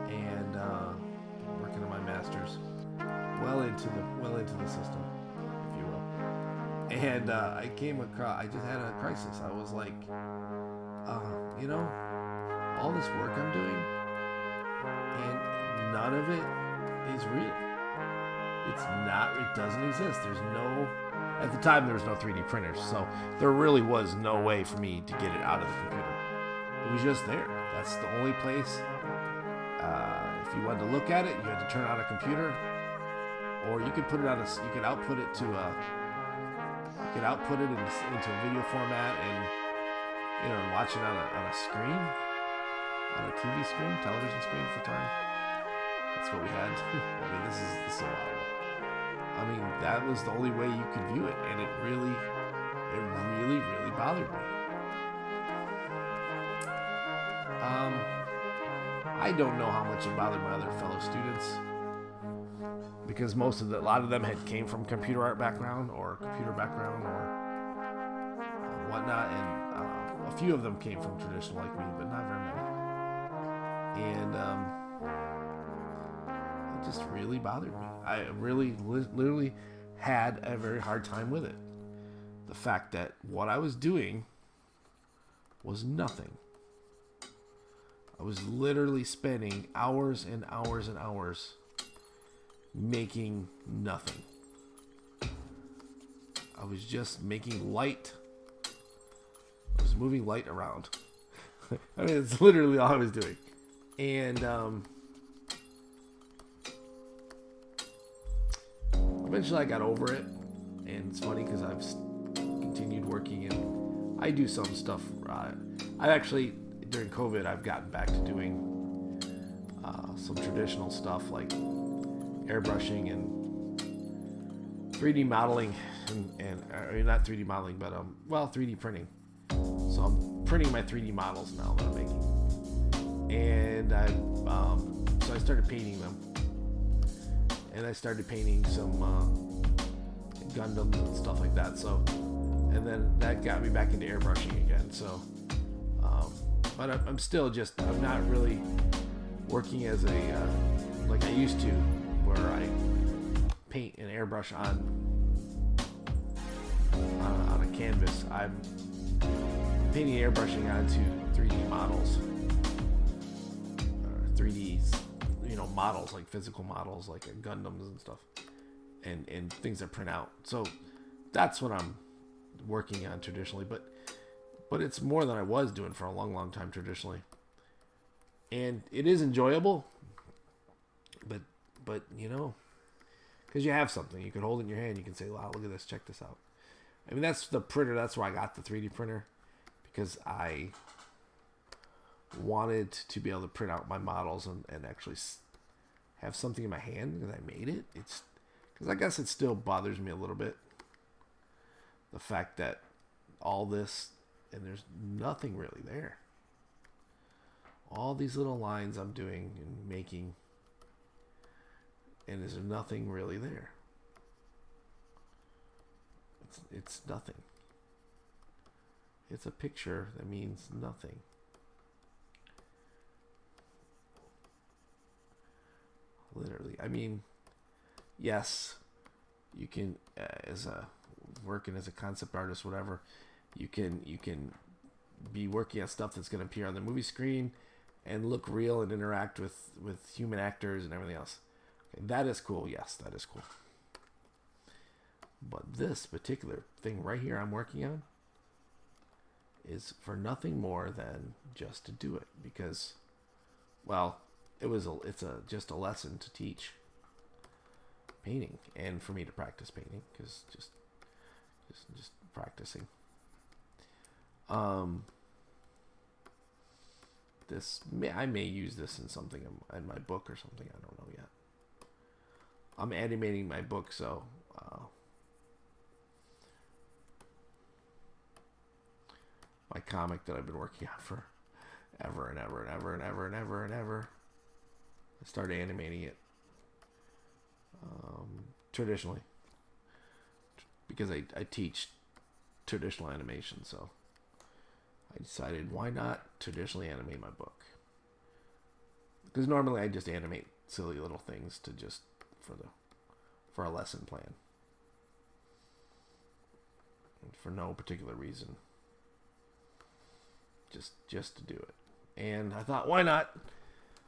and working on my master's, well into the system, if you will. And I came across. I just had a crisis. I was like, all this work I'm doing, and none of it is real. It's not. It doesn't exist. At the time, there was no 3D printers, so there really was no way for me to get it out of the computer. It was just there. That's the only place. If you wanted to look at it, you had to turn on a computer, or you could put it on you could output it into a video format and watch it on a screen, on a TV screen, television screen at the time. That's what we had. I mean, this is so wild. I mean, that was the only way you could view it, and it really bothered me. I don't know how much it bothered my other fellow students, because a lot of them came from computer art background or computer background or whatnot, and a few of them came from traditional like me, but not very many. And it just really bothered me. I really, literally had a very hard time with it. The fact that what I was doing was nothing. I was literally spending hours and hours and hours making nothing. I was just making light. I was moving light around. I mean, it's literally all I was doing. And eventually I got over it. And it's funny because I've continued working and I do some stuff. I actually, during COVID, I've gotten back to doing some traditional stuff like airbrushing and 3D modeling and not 3D modeling, but 3D printing. So I'm printing my 3D models now that I'm making, and so I started painting them, and I started painting some Gundams and stuff like that. So, and then that got me back into airbrushing again. So, but I'm still I'm not really working as like I used to, where I paint and airbrush on a canvas. I'm painting and airbrushing onto 3D models, or 3D, models, like physical models, like Gundams and stuff, and things that print out. So that's what I'm working on traditionally, but it's more than I was doing for a long, long time traditionally, and it is enjoyable. But because you have something you can hold in your hand, you can say, "Wow, look at this! Check this out." I mean, that's the printer. That's where I got the 3D printer, because I wanted to be able to print out my models and actually have something in my hand because I made it. It's because I guess it still bothers me a little bit, the fact that all this and there's nothing really there. All these little lines I'm doing and making, and there's nothing really there. It's nothing. It's a picture that means nothing. Literally. I mean, yes, you can, as a working as a concept artist, whatever, you can be working on stuff that's going to appear on the movie screen and look real and interact with human actors and everything else. Okay, that is cool. Yes, that is cool. But this particular thing right here I'm working on is for nothing more than just to do it because, well, it's just a lesson to teach painting and for me to practice painting because just practicing. I may use this in something in my book or something. I don't know yet. I'm animating my book, so my comic that I've been working on for ever and ever and ever and ever and ever and ever. I started animating it traditionally because I teach traditional animation, so I decided why not traditionally animate my book, because normally I just animate silly little things to just for a lesson plan for no particular reason, just to do it. And I thought, why not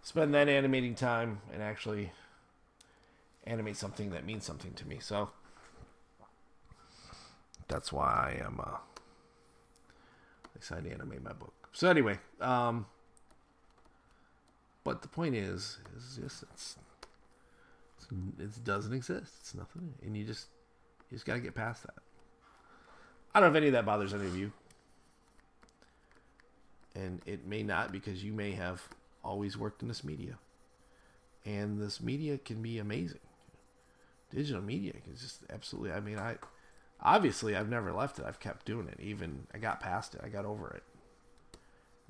spend that animating time and actually animate something that means something to me. So that's why I am excited to animate my book. So anyway, but the point is just it doesn't exist. It's nothing, and you just got to get past that. I don't know if any of that bothers any of you, and it may not, because you may have always worked in this media, and this media can be amazing. Digital media is just absolutely. I mean, I've never left it. I've kept doing it. Even I got past it. I got over it.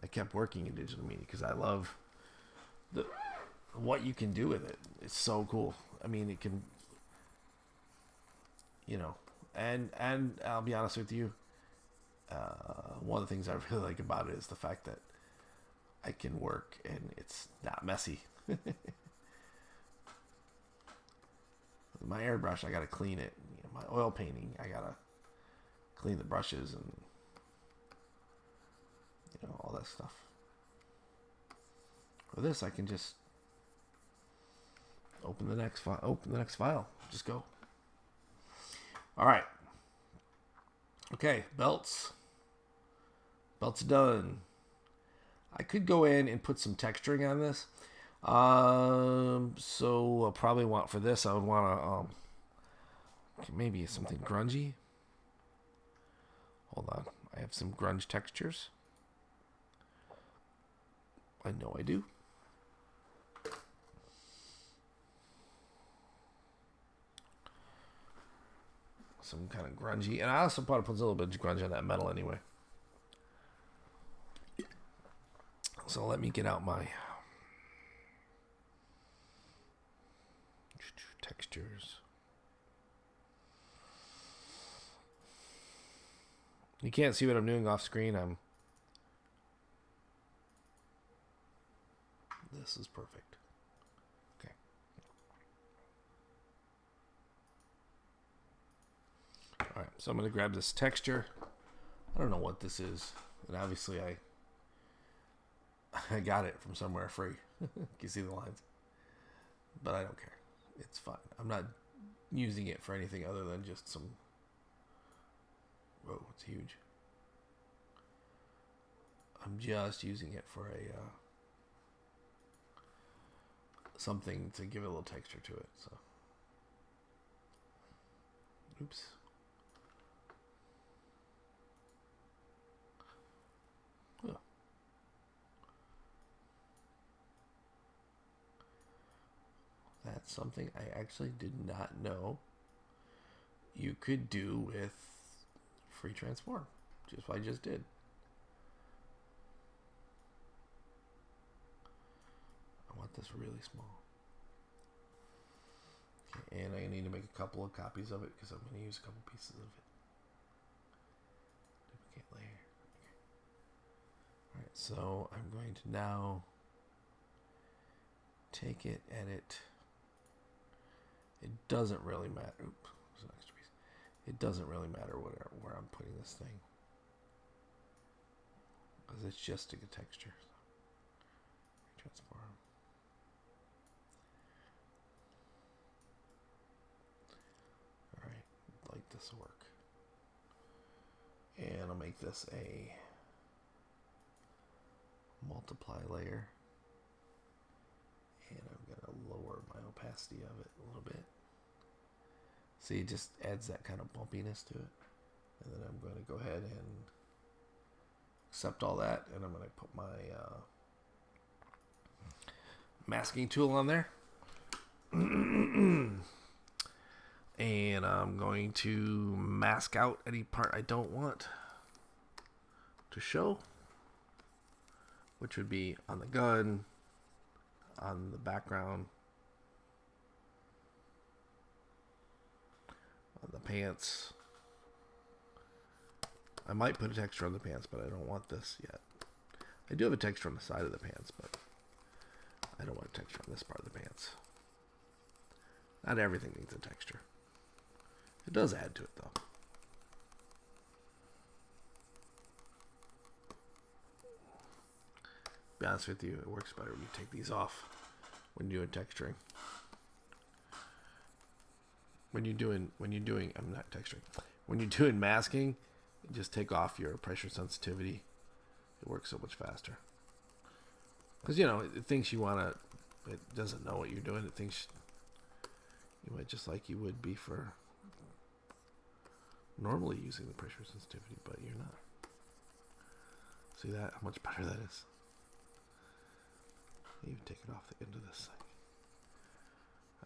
I kept working in digital media because I love what you can do with it. It's so cool. I mean, it can, and I'll be honest with you. One of the things I really like about it is the fact that I can work and it's not messy. My airbrush, I gotta clean it. My oil painting, I gotta clean the brushes and all that stuff. For this, I can just open the next file. Just go. All right. Okay, belts done. I could go in and put some texturing on this. So I'll probably want, for this, I would want to maybe something grungy. Hold on, I have some grunge textures. I know I do. Some kind of grungy, and I also probably put a little bit of grunge on that metal anyway. So let me get out my textures. You can't see what I'm doing off screen. This is perfect. Okay. All right, so I'm going to grab this texture. I don't know what this is, and obviously I got it from somewhere free. You can see the lines, but I don't care. It's fine. I'm not using it for anything other than just some. Whoa, it's huge. I'm just using it for a something to give it a little texture to it. So, oops. Oh. That's something I actually did not know you could do with Free Transform. Just what I just did. want this really small. Okay, and I need to make a couple of copies of it because I'm going to use a couple pieces of it. Duplicate layer. Okay. Alright, so I'm going to now take it, edit. It doesn't really matter. Oops, there's an extra piece. It doesn't really matter where I'm putting this thing, because it's just to get texture. So, transform. All right, like this will work, and I'll make this a multiply layer, and I'm gonna lower my opacity of it a little bit. See, it just adds that kind of bumpiness to it. And then I'm going to go ahead and accept all that. And I'm going to put my masking tool on there. And I'm going to mask out any part I don't want to show, which would be on the gun, on the background, on the pants. I might put a texture on the pants, but I don't want this yet. I do have a texture on the side of the pants, but I don't want a texture on this part of the pants. Not everything needs a texture. It does add to it, though. To be honest with you, it works better when you take these off when you're doing texturing. When you're doing, I'm not texturing. When you're doing masking, you just take off your pressure sensitivity. It works so much faster. Because, you know, it thinks you want to, it doesn't know what you're doing. It thinks you might just like you would be for normally using the pressure sensitivity, but you're not. See that? How much better that is? Even take it off the end of this thing.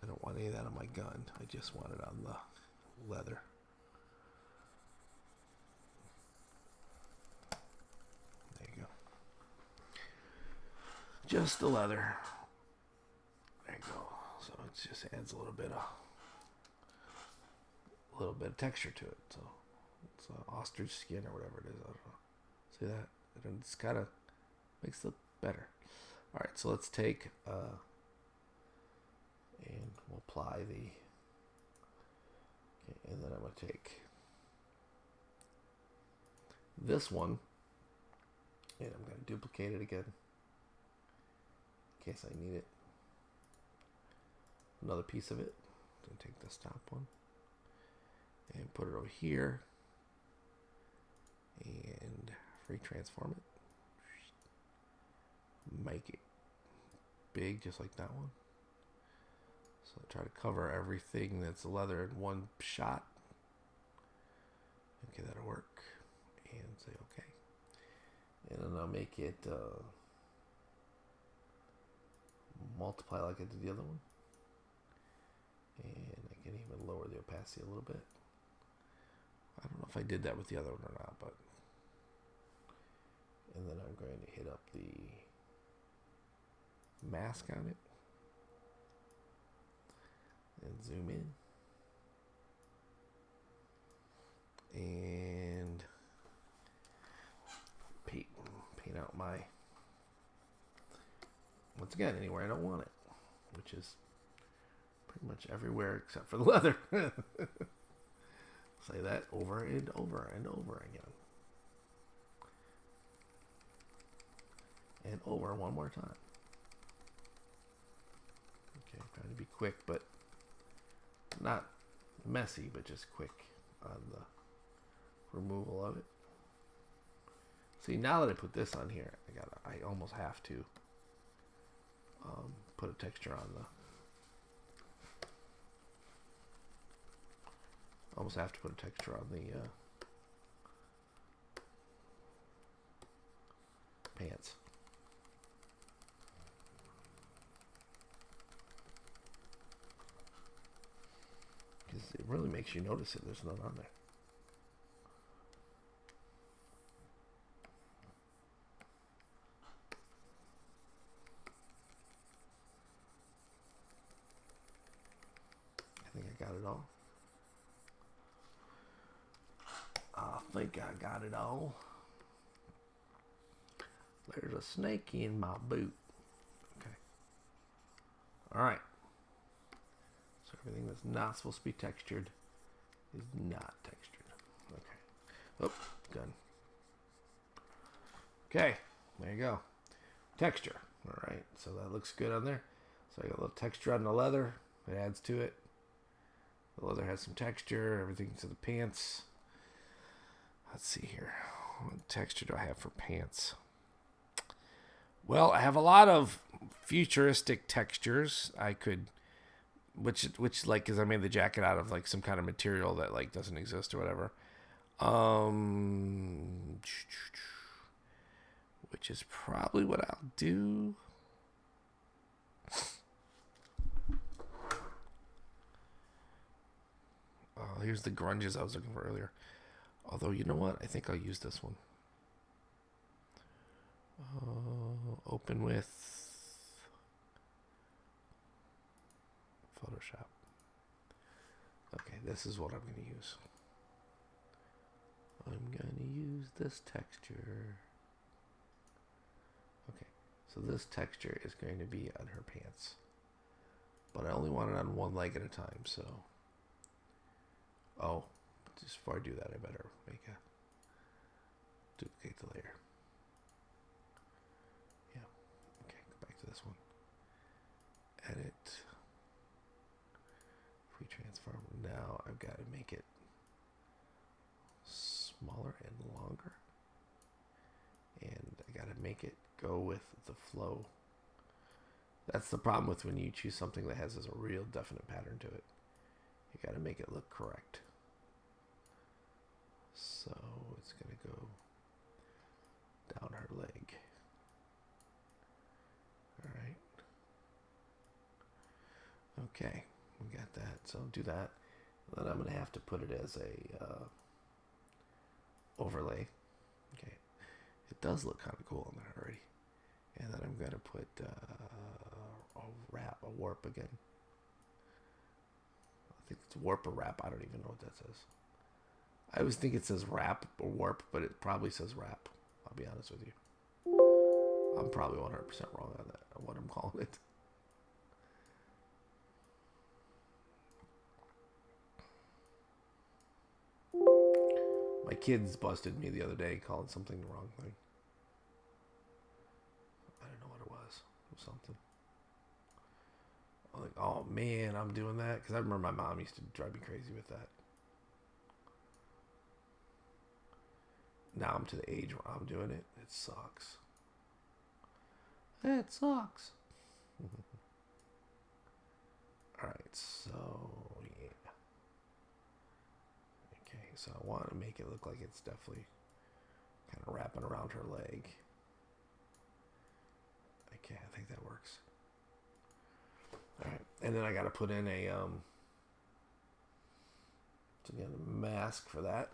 I don't want any of that on my gun. I just want it on the leather. There you go. Just the leather. There you go. So it just adds a little bit of texture to it. So it's ostrich skin or whatever it is. I don't know. See that? And it's kind of makes it better. All right. So let's take. And we'll apply the, okay, and then I'm going to take this one, and I'm going to duplicate it again, in case I need it. Another piece of it, so take this top one, and put it over here, and free transform it. Make it big, just like that one. So try to cover everything that's leather in one shot. Okay, that'll work. And say okay. And then I'll make it multiply like I did the other one. And I can even lower the opacity a little bit. I don't know if I did that with the other one or not, but. And then I'm going to hit up the mask on it. And zoom in and paint out my, once again, anywhere I don't want it, which is pretty much everywhere except for the leather. Say that over and over and over again, and over one more time. Okay, trying to be quick, but not messy, but just quick on the removal of it. See, now that I put this on here, I almost have to put a texture on the. Almost have to put a texture on the pants. It really makes you notice it. There's none on there. it all. I think I got it all. There's a snake in my boot. Okay. Alright. So everything that's not supposed to be textured is not textured. Okay. Oh, done. Okay. There you go. Texture. Alright. So that looks good on there. So I got a little texture on the leather. It adds to it. The leather has some texture. Everything to the pants. Let's see here. What texture do I have for pants? Well, I have a lot of futuristic textures. I could, which like, because I made the jacket out of like some kind of material that like doesn't exist or whatever. Which is probably what I'll do. Oh, here's the grunges I was looking for earlier. Although, you know what? I think I'll use this one. Open with Photoshop. Okay, this is what I'm going to use. I'm going to use this texture. Okay, so this texture is going to be on her pants. But I only want it on one leg at a time, so... Oh, just before I do that, I better make a duplicate the layer. Yeah. Okay, go back to this one. Edit. Free transform. Now I've got to make it smaller and longer. And I got to make it go with the flow. That's the problem with when you choose something that has a real definite pattern to it. You got to make it look correct. So it's going to go down her leg. All right. Okay, we got that. So do that. Then I'm going to have to put it as a overlay. Okay. It does look kind of cool on there already. And then I'm going to put a warp again. I think it's warp or wrap. I don't even know what that says. I always think it says wrap or warp, but it probably says wrap. I'll be honest with you. I'm probably 100% wrong on that, on what I'm calling it. My kids busted me the other day calling something the wrong thing. I don't know what it was. It was something. I'm like, oh man, I'm doing that? Because I remember my mom used to drive me crazy with that. Now I'm to the age where I'm doing it. It sucks. It sucks. Alright, so yeah. Okay, so I want to make it look like it's definitely kind of wrapping around her leg. Okay, I think that works. Alright, and then I got to put in a mask for that.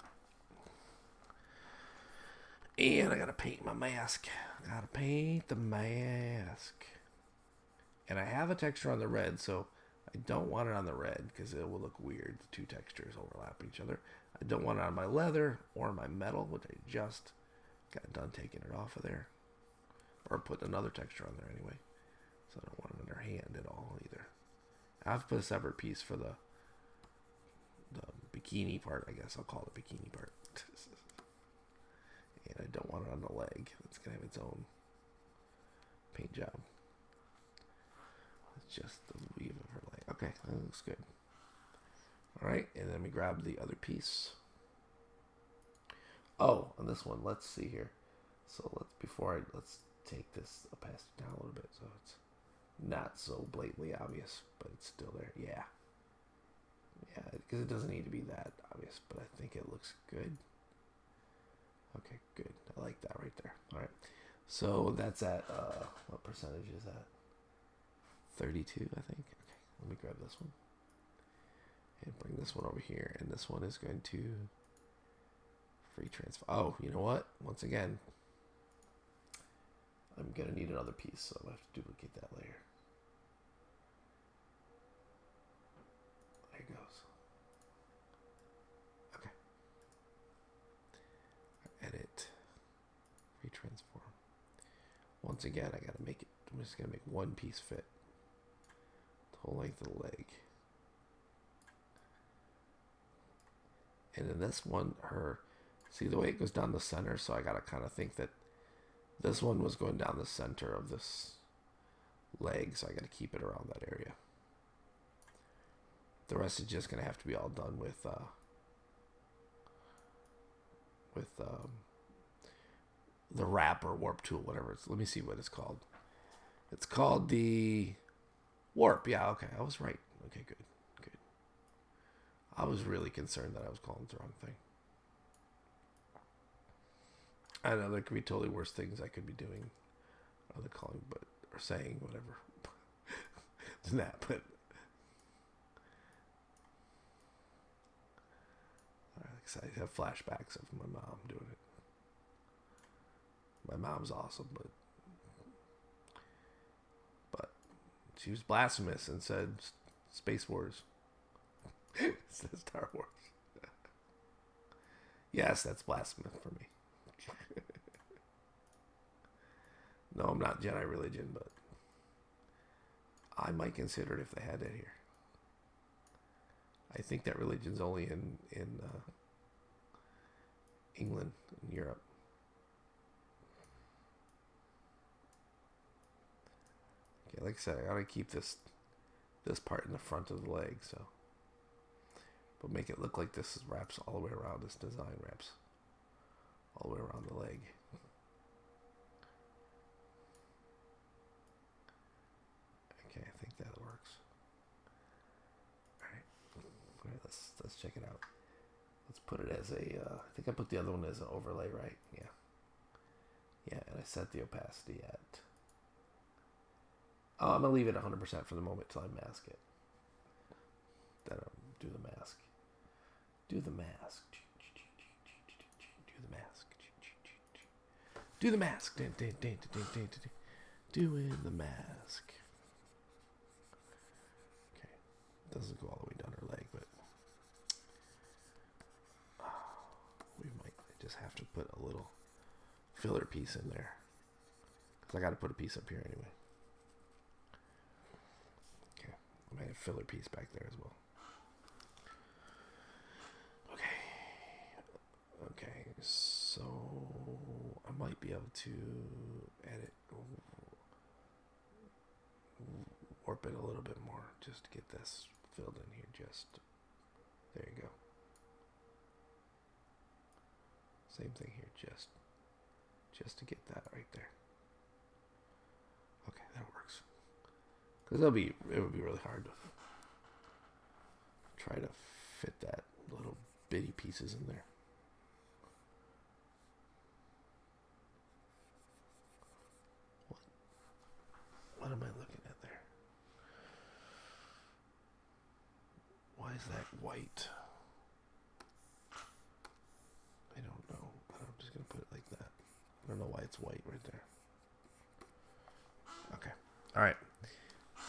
And I gotta paint my mask. Gotta paint the mask. And I have a texture on the red, so I don't want it on the red because it will look weird. The two textures overlap each other. I don't want it on my leather or my metal, which I just got done taking it off of there. Or putting another texture on there anyway. So I don't want it on her hand at all either. I have to put a separate piece for the bikini part, I guess. I'll call it the bikini part. And I don't want it on the leg. It's going to have its own paint job. It's just the weave of her leg. Okay, that looks good. Alright, and then we grab the other piece. Oh, on this one, let's see here. So let's take this opacity down a little bit so it's not so blatantly obvious, but it's still there. Yeah. Yeah, because it doesn't need to be that obvious, but I think it looks good. Okay, good. I like that right there. All right. So that's at, what percentage is that? 32, I think. Okay, let me grab this one. And bring this one over here. And this one is going to free transfer. Oh, you know what? Once again, I'm going to need another piece, so I'll have to duplicate that layer. There it goes. once again, I gotta make it. I'm just gonna make one piece fit the whole length of the leg. And in this one, see the way it goes down the center, so I gotta kind of think that this one was going down the center of this leg, so I gotta keep it around that area. The rest is just gonna have to be all done with the wrap or warp tool, whatever it's. Let me see what it's called. It's called the warp. Yeah, okay, I was right. Okay, good. I was really concerned that I was calling it the wrong thing. I know there could be totally worse things I could be doing, other calling, or saying, whatever, than that. But I have flashbacks of my mom doing it. My mom's awesome, but she was blasphemous and said Space Wars. Says Star Wars. Yes, that's blasphemous for me. No, I'm not Jedi religion, but I might consider it if they had it here. I think that religion's only in England and Europe. Okay, like I said, I gotta keep this part in the front of the leg, so. But make it look like this wraps all the way around. This design wraps all the way around the leg. Okay, I think that works. All right, let's check it out. Let's put it as a. I think I put the other one as an overlay, right? Yeah, and I set the opacity at. Oh, I'm gonna leave it 100% for the moment till I mask it. Then I'll do the mask. Do the mask. Do the mask. Doing the mask. Okay. Doesn't go all the way down her leg, but we might just have to put a little filler piece in there. Because I got to put a piece up here anyway. Okay. I might have a filler piece back there as well. Okay, so I might be able to edit, warp it a little bit more just to get this filled in here. There you go. Same thing here, just to get that right there. Okay, that works. Because it would be really hard to try to fit that little bitty pieces in there. What am I looking at there? Why is that white? I don't know. I'm just going to put it like that. I don't know why it's white right there. Okay. All right.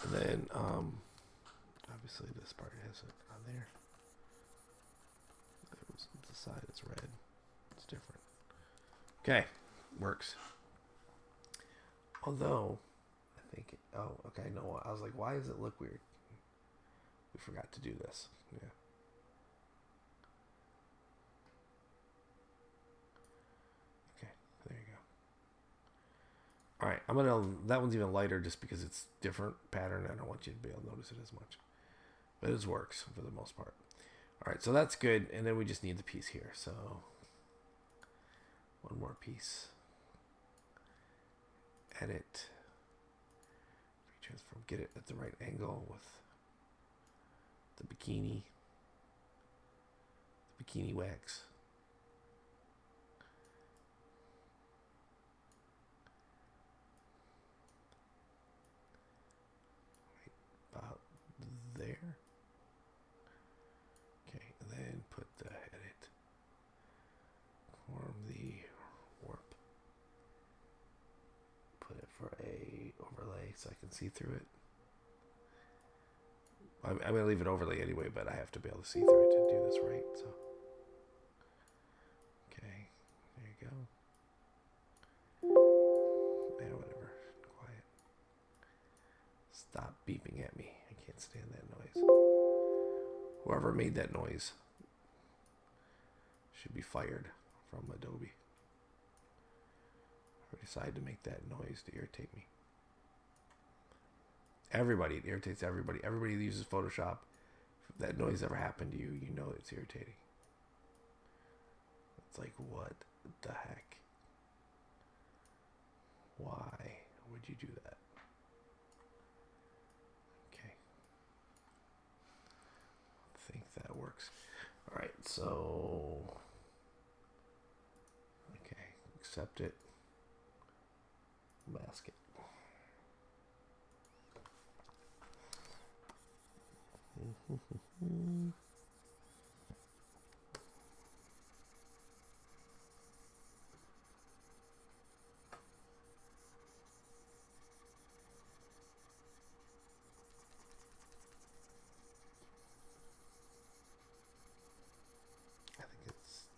And then, obviously this part has it on there. The side is red. It's different. Okay. Works. Although... oh, okay, no, I was like, why does it look weird? We forgot to do this. Yeah. Okay, there you go. Alright, that one's even lighter just because it's different pattern. I don't want you to be able to notice it as much. But it works for the most part. Alright, so that's good. And then we just need the piece here. So, one more piece. Edit. Transform, get it at the right angle with the bikini wax. Right about there. Okay, and then put the edit. Form the warp. Put it for a overlay so I can see through it. I'm going to leave it overlay anyway, but I have to be able to see through it to do this right. So, okay, there you go. Yeah, whatever. stand that noise. Whoever made that noise should be fired from Adobe. Or decide to make that noise to irritate me. Everybody, it irritates everybody. Everybody that uses Photoshop, if that noise ever happened to you, you know it's irritating. It's like, what the heck? Why would you do that? Okay. I think that works. All right, so... Okay, accept it. Mask it.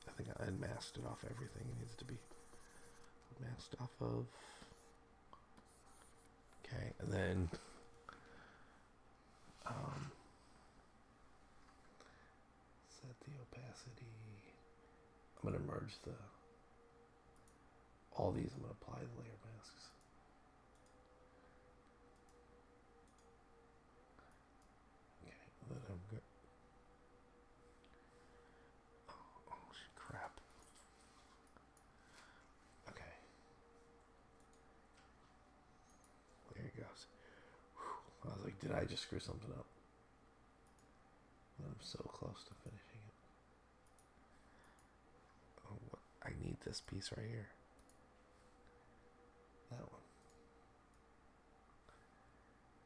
I think I unmasked it off everything it needs to be masked off of. Okay, and then set the opacity. I'm gonna merge all these. I'm gonna apply the layer masks. Okay, then I'm good. Oh crap. Okay. There it goes. Whew. I was like, did I just screw something up? I'm so close to finishing it. Oh, I need this piece right here. That one.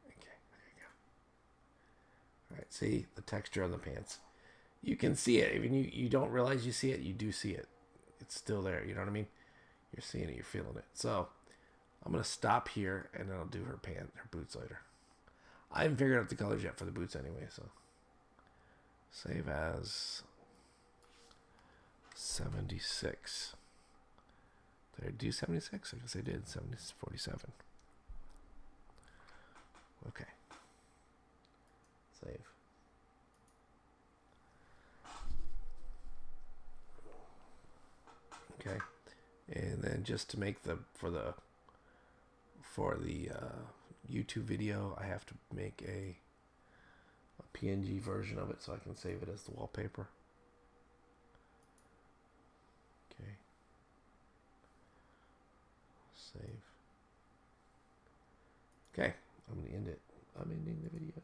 Okay, there you go. Alright, see the texture on the pants. You can see it. Even you don't realize you see it, you do see it. It's still there, you know what I mean? You're seeing it, you're feeling it. So, I'm going to stop here, and then I'll do her boots later. I haven't figured out the colors yet for the boots anyway, so... Save as 76. Did I do 76? I guess I did. 47. Okay. Save. Okay. And then just to make for the YouTube video, I have to make a PNG version of it so I can save it as the wallpaper. Okay. Save. Okay, I'm going to end it. I'm ending the video.